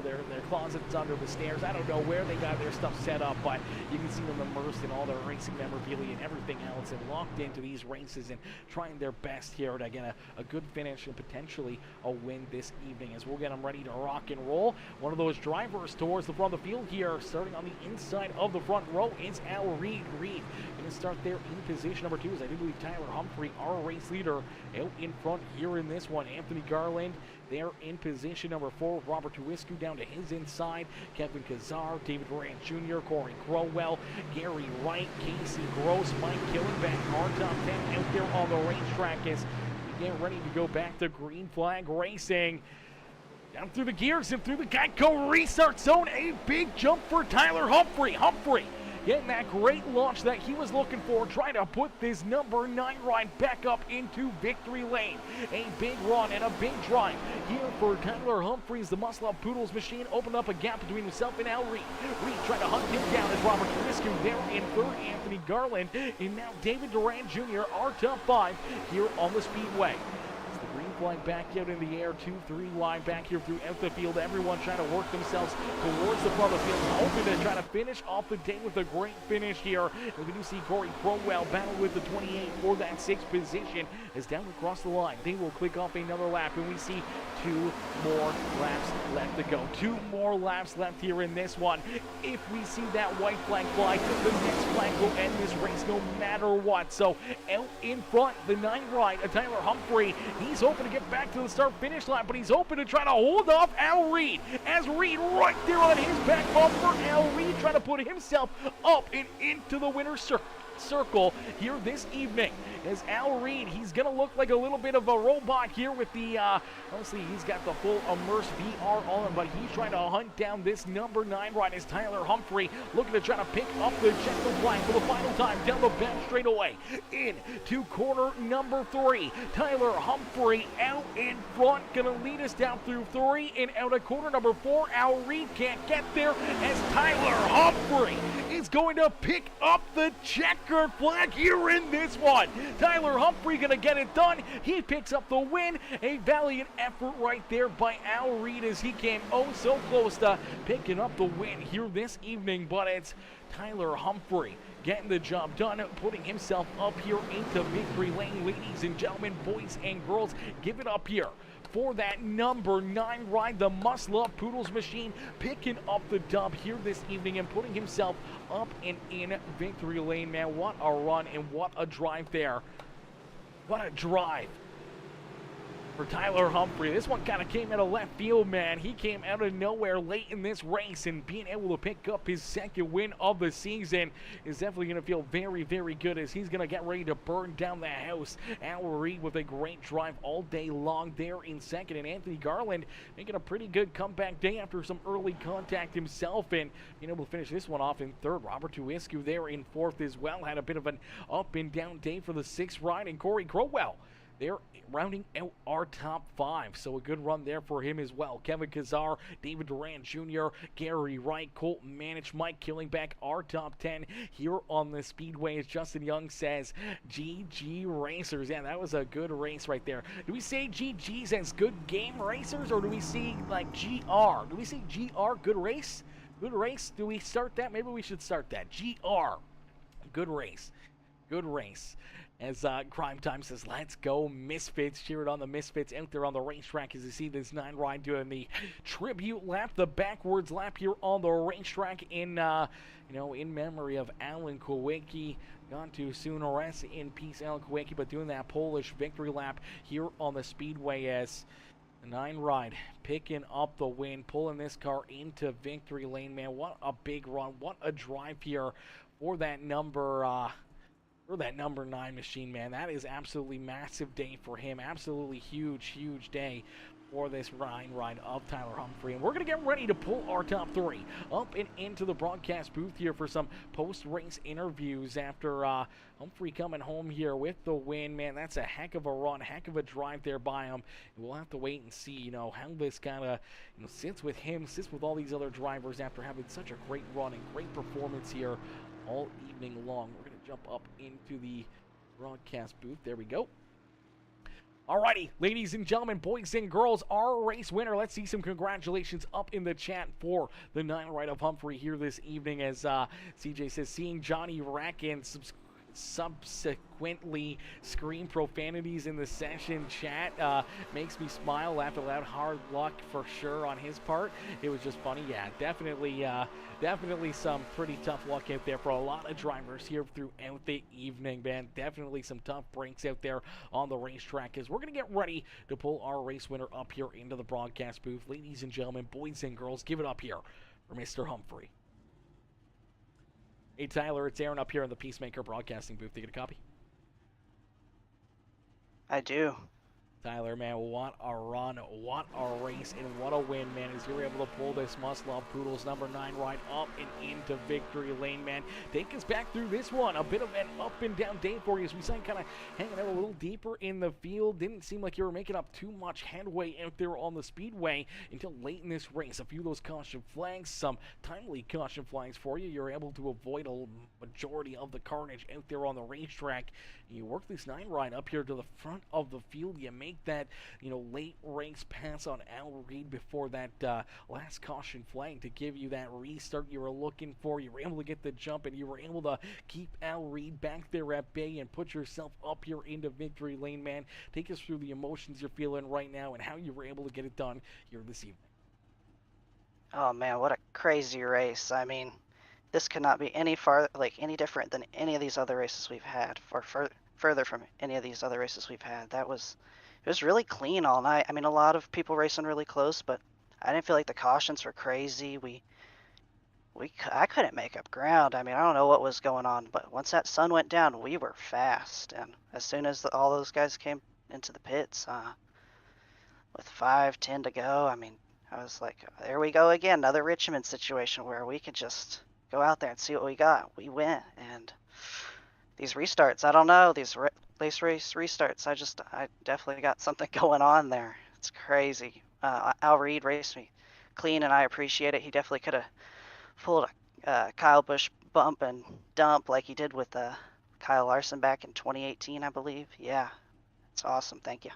their closets under the stairs. I don't know where they got their stuff set up, but you can see them immersed in all their racing memorabilia and everything else, and locked into these races and trying their best here to get a good finish and potentially a win this evening, as we'll get them ready to rock and roll. One of those drivers towards the front of the field here, starting on the inside of the front row, is Al Reed. Reed going to start there in position number 2, as I do believe Tyler Humphrey, our race leader, out in front here in this one. Anthony Garland there in position number 4. Robert Tuiscu down to his inside. Kevin Kazar, David Durant Jr., Corey Crowell, Gary Wright, Casey Gross, Mike Killenbeck, our top 10 out there on the racetrack as we get ready to go back to green flag racing. Down through the gears and through the Geico restart zone. A big jump for Tyler Humphrey. Humphrey getting that great launch that he was looking for, trying to put this number 9 ride back up into victory lane. A big run and a big drive here for Tyler Humphrey as the Muscle Up Poodles machine opened up a gap between himself and Al Reed. Reed trying to hunt him down as Robert Tuiscu there in third. Anthony Garland and now David Durant Jr., our top 5 here on the Speedway. Flying back out in the air, 2-3 wide back here throughout the field. Everyone trying to work themselves towards the front of the field, hoping to try to finish off the day with a great finish here. And we do see Corey Crowell battle with the 28 for that 6th position as down across the line. They will click off another lap, and we see 2 more laps left to go. 2 more laps left here in this one. If we see that white flag fly, the next flag will end this race no matter what. So out in front, the 9 ride, Tyler Humphrey, he's hoping to get back to the start-finish line, but he's open to try to hold off Al Reed. As Reed right there on his back bumper, Al Reed trying to put himself up and into the winner's circle here this evening. As Al Reed, he's going to look like a little bit of a robot here with the, honestly, he's got the full immersive VR on, but he's trying to hunt down this number 9 ride as Tyler Humphrey looking to try to pick up the checker flag for the final time down the back straightaway into corner number 3. Tyler Humphrey out in front, going to lead us down through 3 and out of corner number 4. Al Reed can't get there as Tyler Humphrey is going to pick up the checkered flag here in this one. Tyler Humphrey going to get it done. He picks up the win. A valiant effort right there by Al Reed as he came oh so close to picking up the win here this evening, but it's Tyler Humphrey getting the job done, putting himself up here into victory lane. Ladies and gentlemen, boys and girls, give it up here for that number 9 ride, the Muscle Up Poodles machine, picking up the dub here this evening and putting himself up and in victory lane. Man, what a run and what a drive there. What a drive for Tyler Humphrey. This one kind of came out of left field, man. He came out of nowhere late in this race, and being able to pick up his 2nd win of the season is definitely going to feel very, very good as he's going to get ready to burn down the house. Al Reed with a great drive all day long there in 2nd, and Anthony Garland making a pretty good comeback day after some early contact himself and being able to finish this one off in 3rd. Robert Tuiscu there in 4th as well. Had a bit of an up and down day for the 6th ride, and Corey Crowell they're rounding out our top 5. So a good run there for him as well. Kevin Kazar, David Durant Jr., Gary Wright, Colton Manich, Mike Killingback, our top 10 here on the Speedway. As Justin Young says, GG Racers. Yeah, that was a good race right there. Do we say GGs as good game racers, or do we see like GR? Do we say GR, good race? Good race? Do we start that? Maybe we should start that. GR, good race. Good race. As Crime Time says, let's go Misfits. Cheer it on the Misfits out there on the racetrack as you see this 9 ride doing the tribute lap, the backwards lap here on the racetrack in, in memory of Alan Kowicki. Gone too soon. Rest in peace, Alan Kowicki, but doing that Polish victory lap here on the Speedway as the 9 ride picking up the win, pulling this car into victory lane, man. What a big run. What a drive here for that number 9 machine, man. That is absolutely massive day for him. Absolutely huge day for this ride of Tyler Humphrey. And we're going to get ready to pull our top 3 up and into the broadcast booth here for some post-race interviews after Humphrey coming home here with the win. Man, that's a heck of a run, heck of a drive there by him. And we'll have to wait and see, how this kind of, sits with him, sits with all these other drivers after having such a great run and great performance here all evening long. We're going to jump up into the broadcast booth. There we go. Alrighty, ladies and gentlemen, boys and girls, our race winner. Let's see some congratulations up in the chat for the 9 ride of Humphrey here this evening. As CJ says, seeing Johnny Rackin subsequently scream profanities in the session chat makes me smile, laugh aloud. Hard luck for sure on his part. It was just funny. Yeah, definitely some pretty tough luck out there for a lot of drivers here throughout the evening, man. Definitely some tough breaks out there on the racetrack as we're going to get ready to pull our race winner up here into the broadcast booth. Ladies and gentlemen, boys and girls, give it up here for Mr. Humphrey. Hey, Tyler, it's Aaron up here in the PeaceMaker Broadcasting booth. Do you get a copy? I do. Tyler, man, what a run, what a race, and what a win, man, as you're able to pull this must-love Poodles number 9 ride up and into victory lane, man. Take us back through this one. A bit of an up-and-down day for you as we saw kind of hanging out a little deeper in the field. Didn't seem like you were making up too much headway out there on the Speedway until late in this race. A few of those caution flags, some timely caution flags for you. You're able to avoid a majority of the carnage out there on the racetrack. You work this 9 ride up here to the front of the field. You make that, late race pass on Al Reed before that last caution flag to give you that restart you were looking for. You were able to get the jump, and you were able to keep Al Reed back there at bay and put yourself up here into victory lane, man. Take us through the emotions you're feeling right now and how you were able to get it done here this evening. Oh man, what a crazy race. I mean, this could not be any different than any of these other races we've had, or further from any of these other races we've had. It was really clean all night. I mean, a lot of people racing really close, but I didn't feel like the cautions were crazy. I couldn't make up ground. I mean, I don't know what was going on, but once that sun went down, we were fast. And as soon as all those guys came into the pits, with 5:10 to go, I mean, I was like, there we go again, another Richmond situation where we could just go out there and see what we got. We went, and these restarts, I don't know, these race restarts, I definitely got something going on there. It's crazy. Al Reed raced me clean, and I appreciate it. He definitely could have pulled a Kyle Busch bump and dump like he did with Kyle Larson back in 2018, I believe. Yeah, it's awesome. Thank you.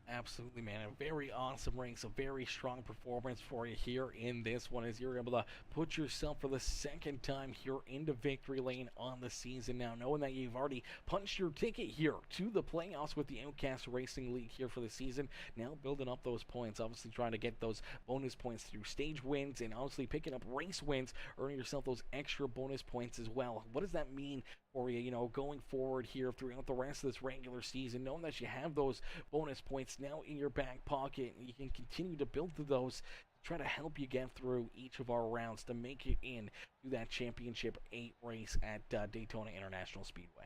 Absolutely, man. A very awesome race, a very strong performance for you here in this one as you're able to put yourself for the second time here into victory lane on the season now, knowing that you've already punched your ticket here to the playoffs with the Outcast Racing League here for the season. Now building up those points, obviously trying to get those bonus points through stage wins and obviously picking up race wins, earning yourself those extra bonus points as well. What does that mean for you, going forward here throughout the rest of this regular season, knowing that you have those bonus points now in your back pocket, and you can continue to build to those, try to help you get through each of our rounds to make it in to that Championship 8 race at Daytona International Speedway.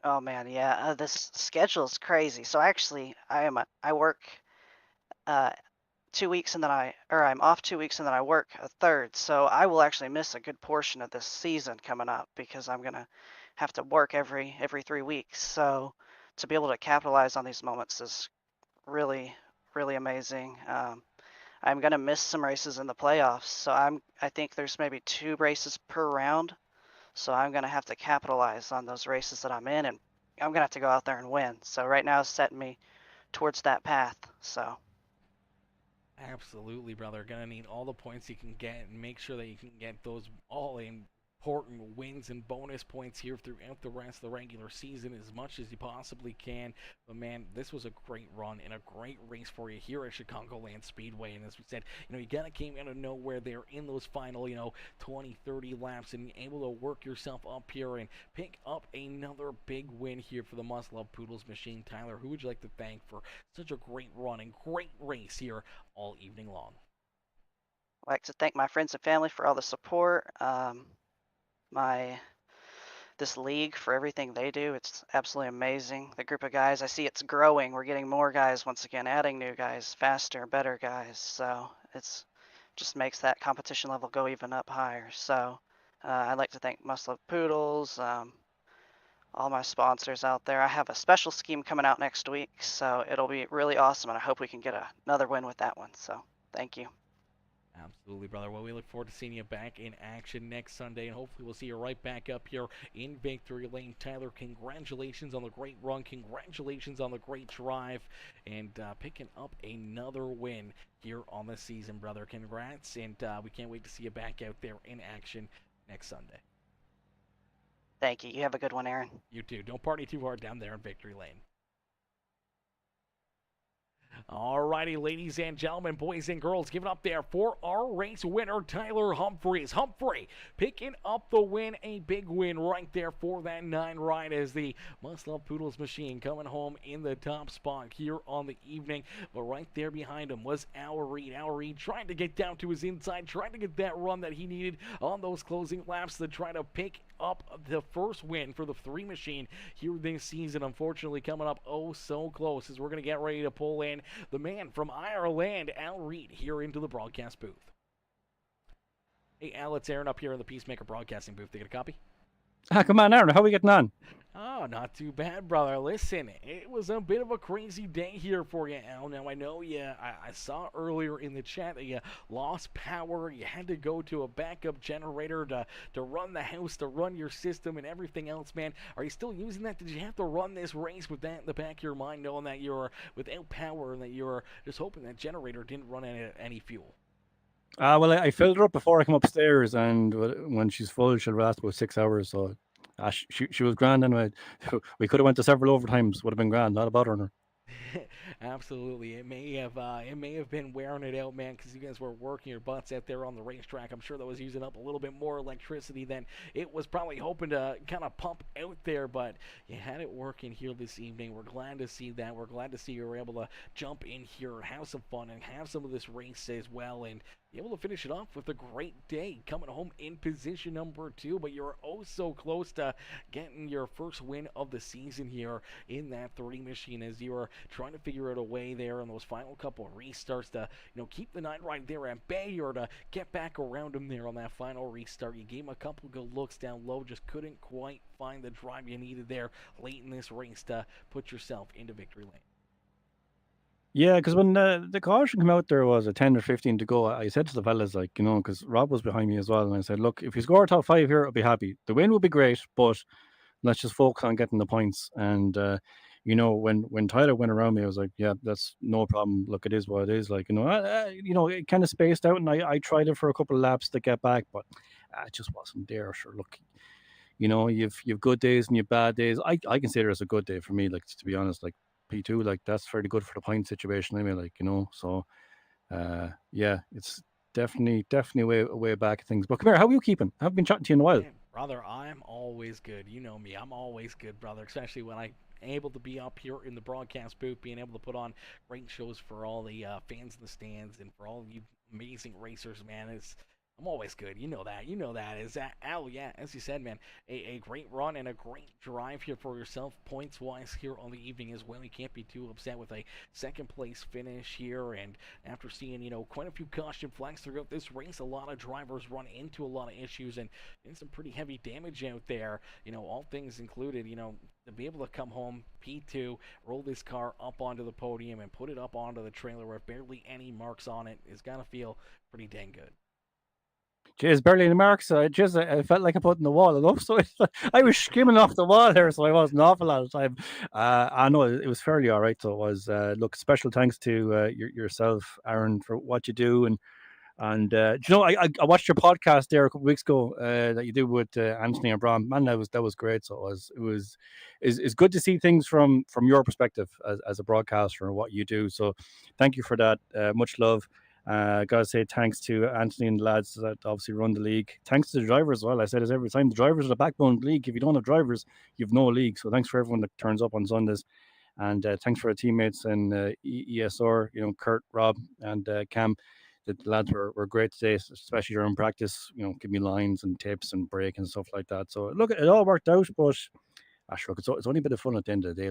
Oh man, yeah, this schedule is crazy. So actually, I work 2 weeks, and then I'm off 2 weeks, and then I work a third. So I will actually miss a good portion of this season coming up because I'm gonna have to work every 3 weeks. So to be able to capitalize on these moments is really, really amazing. I'm gonna miss some races in the playoffs, so I think there's maybe 2 races per round. So I'm gonna have to capitalize on those races that I'm in, and I'm gonna have to go out there and win. So right now it's setting me towards that path. So Absolutely, brother. Gonna need all the points you can get and make sure that you can get those all important wins and bonus points here throughout the rest of the regular season as much as you possibly can. But man, this was a great run and a great race for you here at Chicagoland Speedway. And as we said, you kind of came out of nowhere there in those final, 20, 30 laps and able to work yourself up here and pick up another big win here for the Must Love Poodles machine. Tyler, who would you like to thank for such a great run and great race here all evening long? I'd like to thank my friends and family for all the support. This league for everything they do. It's absolutely amazing. The group of guys, I see it's growing. We're getting more guys once again, adding new guys, faster, better guys. So it's just makes that competition level go even up higher. So I'd like to thank Must Love Poodles, all my sponsors out there. I have a special scheme coming out next week, so it'll be really awesome, and I hope we can get another win with that one. So thank you. Absolutely, brother. Well, we look forward to seeing you back in action next Sunday, and hopefully we'll see you right back up here in Victory Lane. Tyler, congratulations on the great run. Congratulations on the great drive, and picking up another win here on the season, brother. Congrats, and we can't wait to see you back out there in action next Sunday. Thank you. You have a good one, Aaron. You too. Don't party too hard down there in Victory Lane. Alrighty, ladies and gentlemen, boys and girls, give it up there for our race winner, Tyler Humphreys. Humphrey picking up the win, a big win right there for that 9 ride as the Must Love Poodles machine coming home in the top spot here on the evening. But right there behind him was Al Reed. Al Reed trying to get down to his inside, trying to get that run that he needed on those closing laps to try to pick up the first win for the 3 machine here this season. Unfortunately, coming up oh so close as we're going to get ready to pull in the man from Ireland, Al Reed, here into the broadcast booth. Hey, Al, it's Aaron up here in the PeaceMaker broadcasting booth. They get a copy? Come on, Aaron. How are we getting on? Oh, not too bad, brother. Listen, it was a bit of a crazy day here for you, Al. Now, I know I saw earlier in the chat that you lost power. You had to go to a backup generator to run the house, to run your system and everything else, man. Are you still using that? Did you have to run this race with that in the back of your mind, knowing that you're without power and that you're just hoping that generator didn't run any fuel? Well, I filled her up before I come upstairs, and when she's full, she'll last about 6 hours. So she was grand anyway. We could have went to several overtimes. Would have been grand. Not about her. Absolutely, it may have been wearing it out, man, because you guys were working your butts out there on the racetrack. I'm sure that was using up a little bit more electricity than it was probably hoping to kind of pump out there, but you had it working here this evening. We're glad to see that. We're glad to see you were able to jump in here and have some fun and have some of this race as well, and be able to finish it off with a great day, coming home in position number 2, but you're oh so close to getting your first win of the season here in that 3 machine as you were trying to figure out a way there in those final couple of restarts to keep the 9 right there at bay or to get back around him there on that final restart. You gave him a couple good looks down low, just couldn't quite find the drive you needed there late in this race to put yourself into victory lane. Yeah, because when the caution came out, there was a 10 or 15 to go. I said to the fellas, because Rob was behind me as well, and I said, look, if you score top 5 here, I'll be happy. The win would be great, but let's just focus on getting the points. And when Tyler went around me, I was like, yeah, that's no problem. Look, it is what it is. It kind of spaced out, and I tried it for a couple of laps to get back, but it just wasn't there. Sure, look, you've good days and you've bad days. I consider it a good day for me, to be honest, P2, that's fairly good for the point situation anyway, so yeah, it's definitely way back at things. But come here, how are you keeping? I haven't been chatting to you in a while. Man, brother, I'm always good. You know me, I'm always good, brother, especially when I'm able to be up here in the broadcast booth, being able to put on great shows for all the fans in the stands and for all of you amazing racers, man. I'm always good. You know that. You know that. Is that Al? Yeah, as you said, man, a great run and a great drive here for yourself, points wise here on the evening as well. You can't be too upset with a second place finish here. And after seeing quite a few caution flags throughout this race, a lot of drivers run into a lot of issues and some pretty heavy damage out there. All things included. To be able to come home P2, roll this car up onto the podium and put it up onto the trailer with barely any marks on it is gotta feel pretty dang good. Jeez, barely any marks. I felt like I put in the wall enough, so I was skimming off the wall there, so I wasn't an awful lot of time. I know it was fairly all right. So it was. Look, special thanks to yourself, Aaron, for what you do, and I watched your podcast there a couple of weeks ago that you did with Anthony and Bram. Man, that was great. So it's good to see things from your perspective as a broadcaster and what you do. So thank you for that. Much love. Gotta say thanks to Anthony and the lads that obviously run the league. Thanks to the drivers as well. I say this every time. The drivers are the backbone of the league. If you don't have drivers, you've no league. So thanks for everyone that turns up on Sundays. And thanks for our teammates and ESR, Kurt, Rob, and Cam. The lads were great today, especially during practice, give me lines and tips and break and stuff like that. So look, it all worked out, but sure, it's only a bit of fun at the end of the day,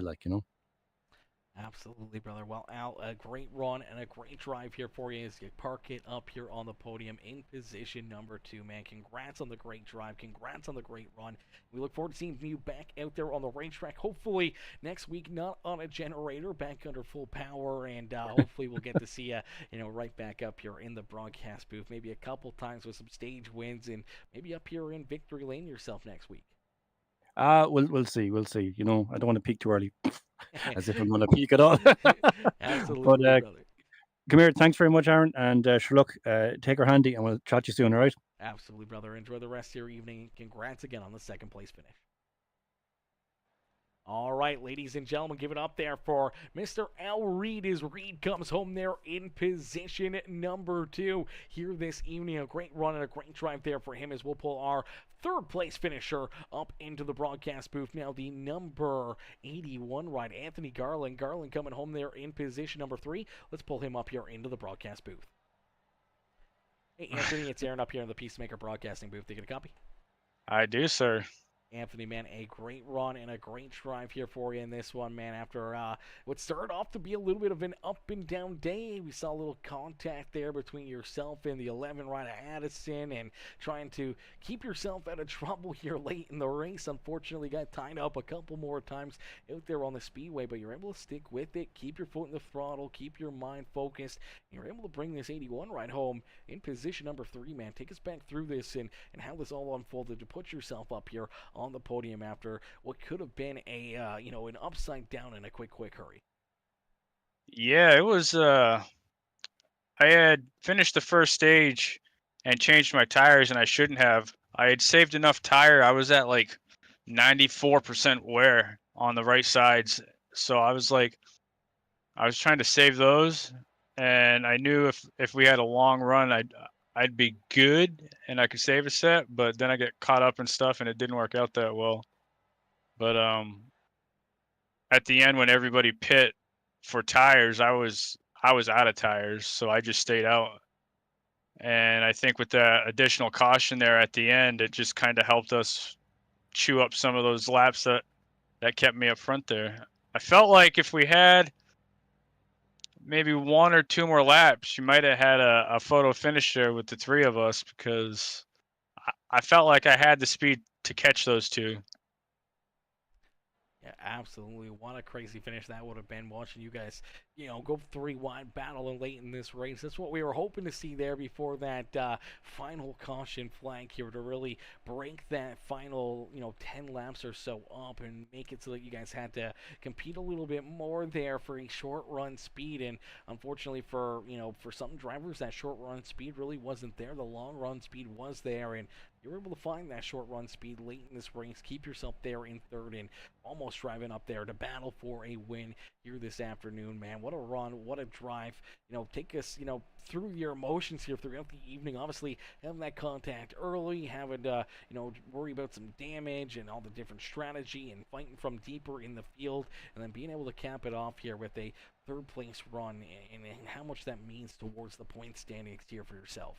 Absolutely, brother. Well, Al, a great run and a great drive here for you as you park it up here on the podium in position number 2, man. Congrats on the great drive. Congrats on the great run. We look forward to seeing you back out there on the racetrack. Hopefully next week, not on a generator, back under full power, and hopefully we'll get to see you, right back up here in the broadcast booth. Maybe a couple times with some stage wins, and maybe up here in Victory Lane yourself next week. We'll see. We'll see. I don't want to peak too early, as if I'm going to peak at all. Absolutely, but brother. Come here. Thanks very much, Aaron. And sure, look, take her handy, and we'll chat to you soon. All right. Absolutely, brother. Enjoy the rest of your evening. Congrats again on the second place finish. All right, ladies and gentlemen, give it up there for Mr. Al Reed as Reed comes home there in position number 2 here this evening. A great run and a great drive there for him as we'll pull our third place finisher up into the broadcast booth. Now the number 81 ride, Anthony Garland. Garland coming home there in position number 3. Let's pull him up here into the broadcast booth. Hey, Anthony, it's Aaron up here in the PeaceMaker broadcasting booth. Take a copy. I do, sir. Anthony, man, a great run and a great drive here for you in this one, man. After what started off to be a little bit of an up and down day, we saw a little contact there between yourself and the 11 rider Addison, and trying to keep yourself out of trouble here late in the race. Unfortunately, got tied up a couple more times out there on the speedway, but you're able to stick with it, keep your foot in the throttle, keep your mind focused, and you're able to bring this 81 ride home in position number 3, man. Take us back through this and how this all unfolded to put yourself up here on the podium after what could have been a an upside down in a quick hurry. Yeah, it was I had finished the first stage and changed my tires, and I shouldn't have. I had saved enough tire. I was at like 94% wear on the right sides, so I was trying to save those, and I knew if we had a long run, I'd be good and I could save a set, but then I get caught up in stuff and it didn't work out that well. But at the end, when everybody pit for tires, I was out of tires, so I just stayed out. And I think with that additional caution there at the end, it just kind of helped us chew up some of those laps that kept me up front there. I felt like if we had maybe 1 or 2 more laps, you might have had a photo finish there with the 3 of us, because I felt like I had the speed to catch those 2. Yeah, absolutely. What a crazy finish that would have been, watching you guys, go 3 wide battling late in this race. That's what we were hoping to see there before that final caution flag here to really break that final, 10 laps or so up and make it so that you guys had to compete a little bit more there for a short run speed. And unfortunately for some drivers, that short run speed really wasn't there. The long run speed was there, and you were able to find that short run speed late in this race, keep yourself there in third, and almost driving up there to battle for a win here this afternoon, man. What a run, what a drive. Take us, through your emotions here throughout the evening. Obviously, having that contact early, having to, worry about some damage and all the different strategy and fighting from deeper in the field, and then being able to cap it off here with a third place run, and how much that means towards the point standings here for yourself.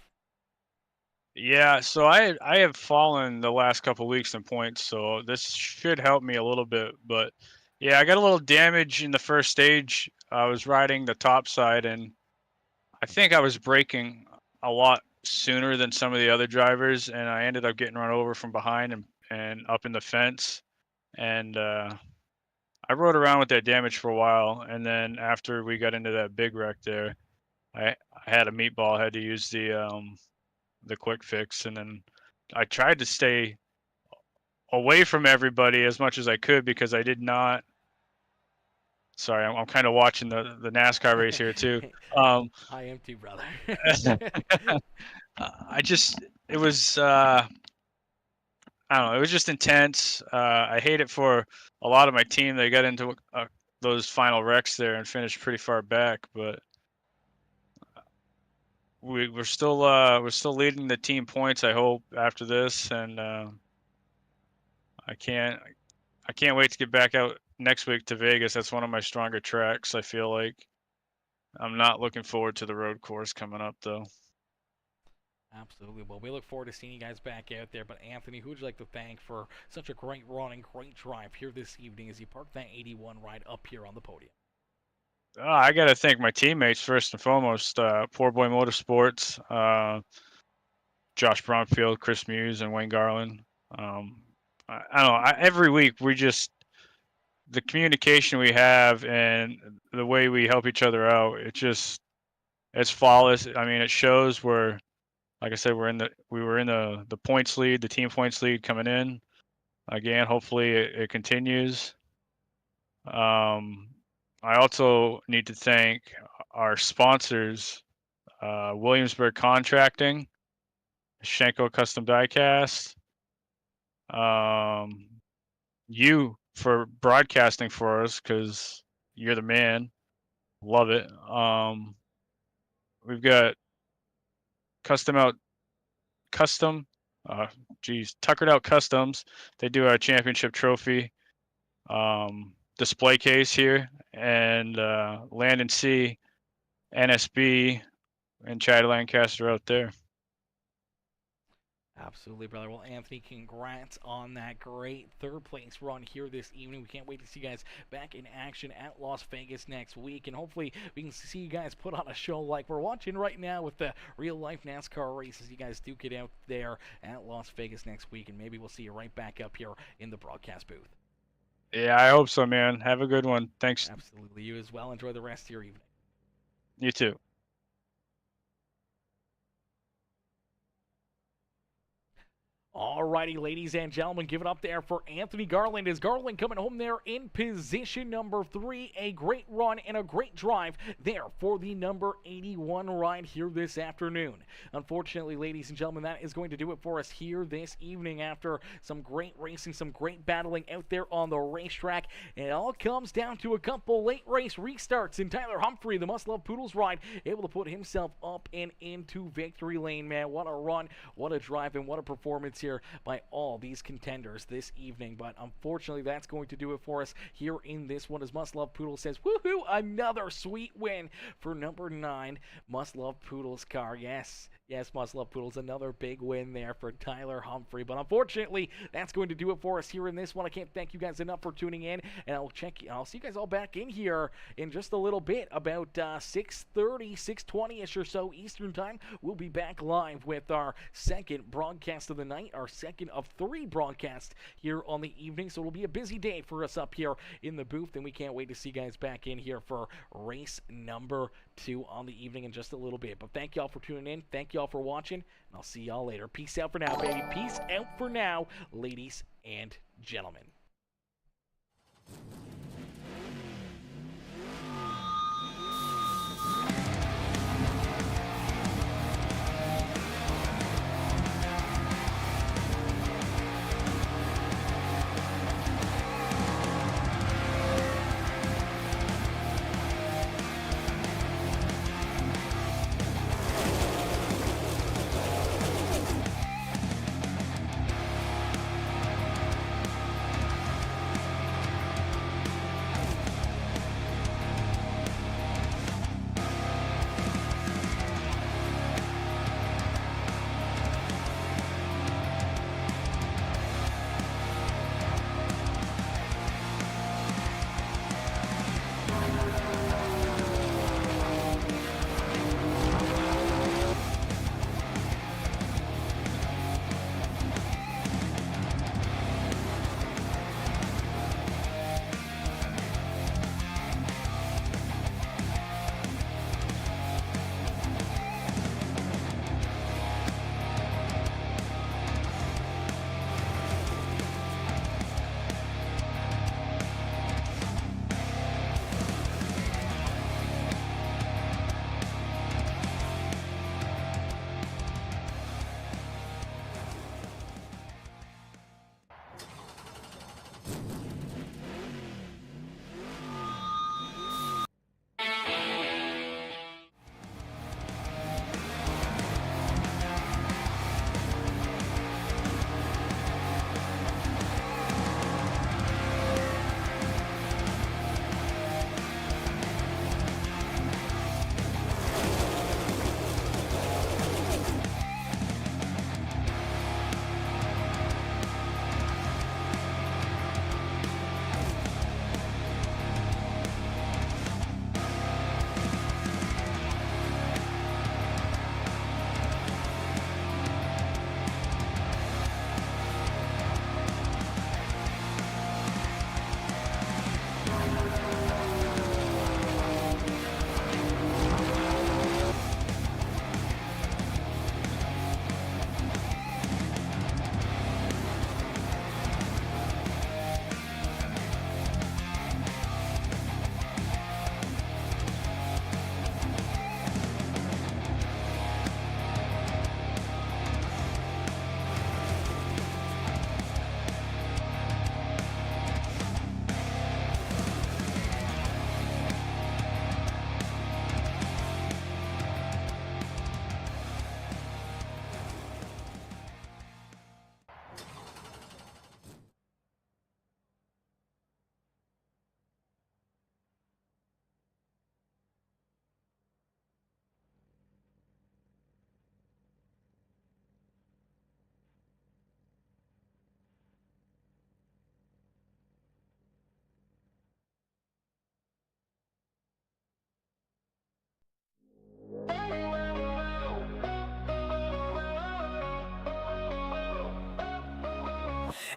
Yeah, so I have fallen the last couple weeks in points, so this should help me a little bit. But yeah, I got a little damage in the first stage. I was riding the top side, and I think I was braking a lot sooner than some of the other drivers, and I ended up getting run over from behind and up in the fence. And I rode around with that damage for a while, and then after we got into that big wreck there, I had a meatball. I had to use the quick fix, and then I tried to stay away from everybody as much as I could because I did not. Sorry, I'm kind of watching the NASCAR race here too. I am too, brother. It was I don't know, it was just intense. I hate it for a lot of my team. They got into those final wrecks there and finished pretty far back, but we're still leading the team points, I hope, after this, and I can't wait to get back out next week to Vegas. That's one of my stronger tracks. I feel like I'm not looking forward to the road course coming up though. Absolutely. Well, we look forward to seeing you guys back out there. But Anthony, who would you like to thank for such a great run and great drive here this evening as you park that 81 ride up here on the podium? I got to thank my teammates first and foremost. Poor Boy Motorsports, Josh Bromfield, Chris Muse, and Wayne Garland. I don't know. Every week the communication we have and the way we help each other out, it's flawless. I mean, it shows we're, like I said, we were in the points lead, the team points lead coming in. Again, hopefully it continues. I also need to thank our sponsors, Williamsburg Contracting, Shenco Custom Diecast, you for broadcasting for us because you're the man. Love it. We've got Tuckered Out Customs. They do our championship trophy display case here, and N Sea NSB and Chad Lancaster out there. Absolutely, brother. Well, Anthony, congrats on that great third-place run here this evening. We can't wait to see you guys back in action at Las Vegas next week, and hopefully we can see you guys put on a show like we're watching right now with the real-life NASCAR races. You guys do get out there at Las Vegas next week, and maybe we'll see you right back up here in the broadcast booth. Yeah, I hope so, man. Have a good one. Thanks. Absolutely. You as well. Enjoy the rest of your evening. You too. Alrighty, ladies and gentlemen, give it up there for Anthony Garland. Is Garland coming home there in position number 3? A great run and a great drive there for the number 81 ride here this afternoon. Unfortunately, ladies and gentlemen, that is going to do it for us here this evening after some great racing, some great battling out there on the racetrack. And it all comes down to a couple late race restarts, and Tyler Humphrey, the Must Love Poodles ride, able to put himself up and into victory lane, man. What a run, what a drive, and what a performance here by all these contenders this evening. But unfortunately, that's going to do it for us here in this one, as Must Love Poodles says, woohoo, another sweet win for number 9 Must Love Poodles car. Yes, Must Love Poodles, another big win there for Tyler Humphrey. But unfortunately, that's going to do it for us here in this one. I can't thank you guys enough for tuning in, and I'll see you guys all back in here in just a little bit, about 6:30, 6:20ish or so Eastern time. We'll be back live with our second broadcast of the night, our second of 3 broadcasts here on the evening. So it'll be a busy day for us up here in the booth, and we can't wait to see you guys back in here for race number 2 on the evening in just a little bit. But thank y'all for tuning in. Thank y'all for watching, and I'll see y'all later. Peace out for now, baby. Peace out for now, ladies and gentlemen.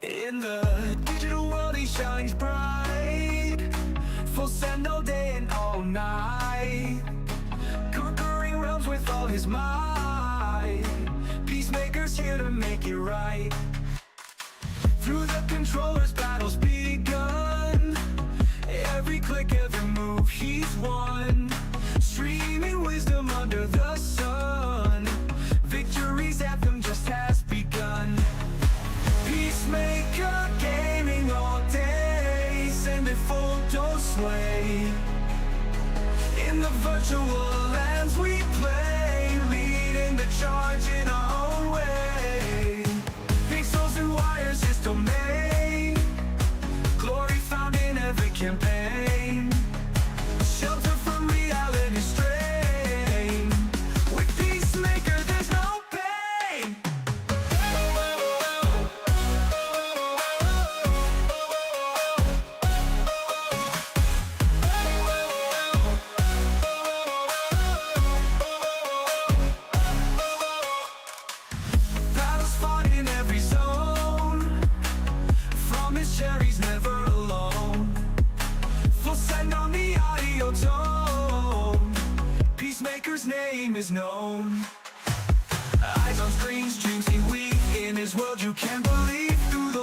In the digital world he shines bright, full send all day and all night, conquering realms with all his might. Peacemaker's here to make it right. Through the controllers battles begun, every click, every move he's won, streaming wisdom under the sun. Victory's anthem just has begun. Peacemaker gaming all day, send it full dose sway. In the virtual lands we play, leading the charge in our own way. Pixels and wires, his domain, glory found in every campaign, shelter from reality strain. With Peacemaker there's no pain. Battles fought in every zone, from his cherries never alone. Full send on the audio tone, Peacemaker's name is known. Eyes on screens, dreams he weak in his world you can't believe. Through the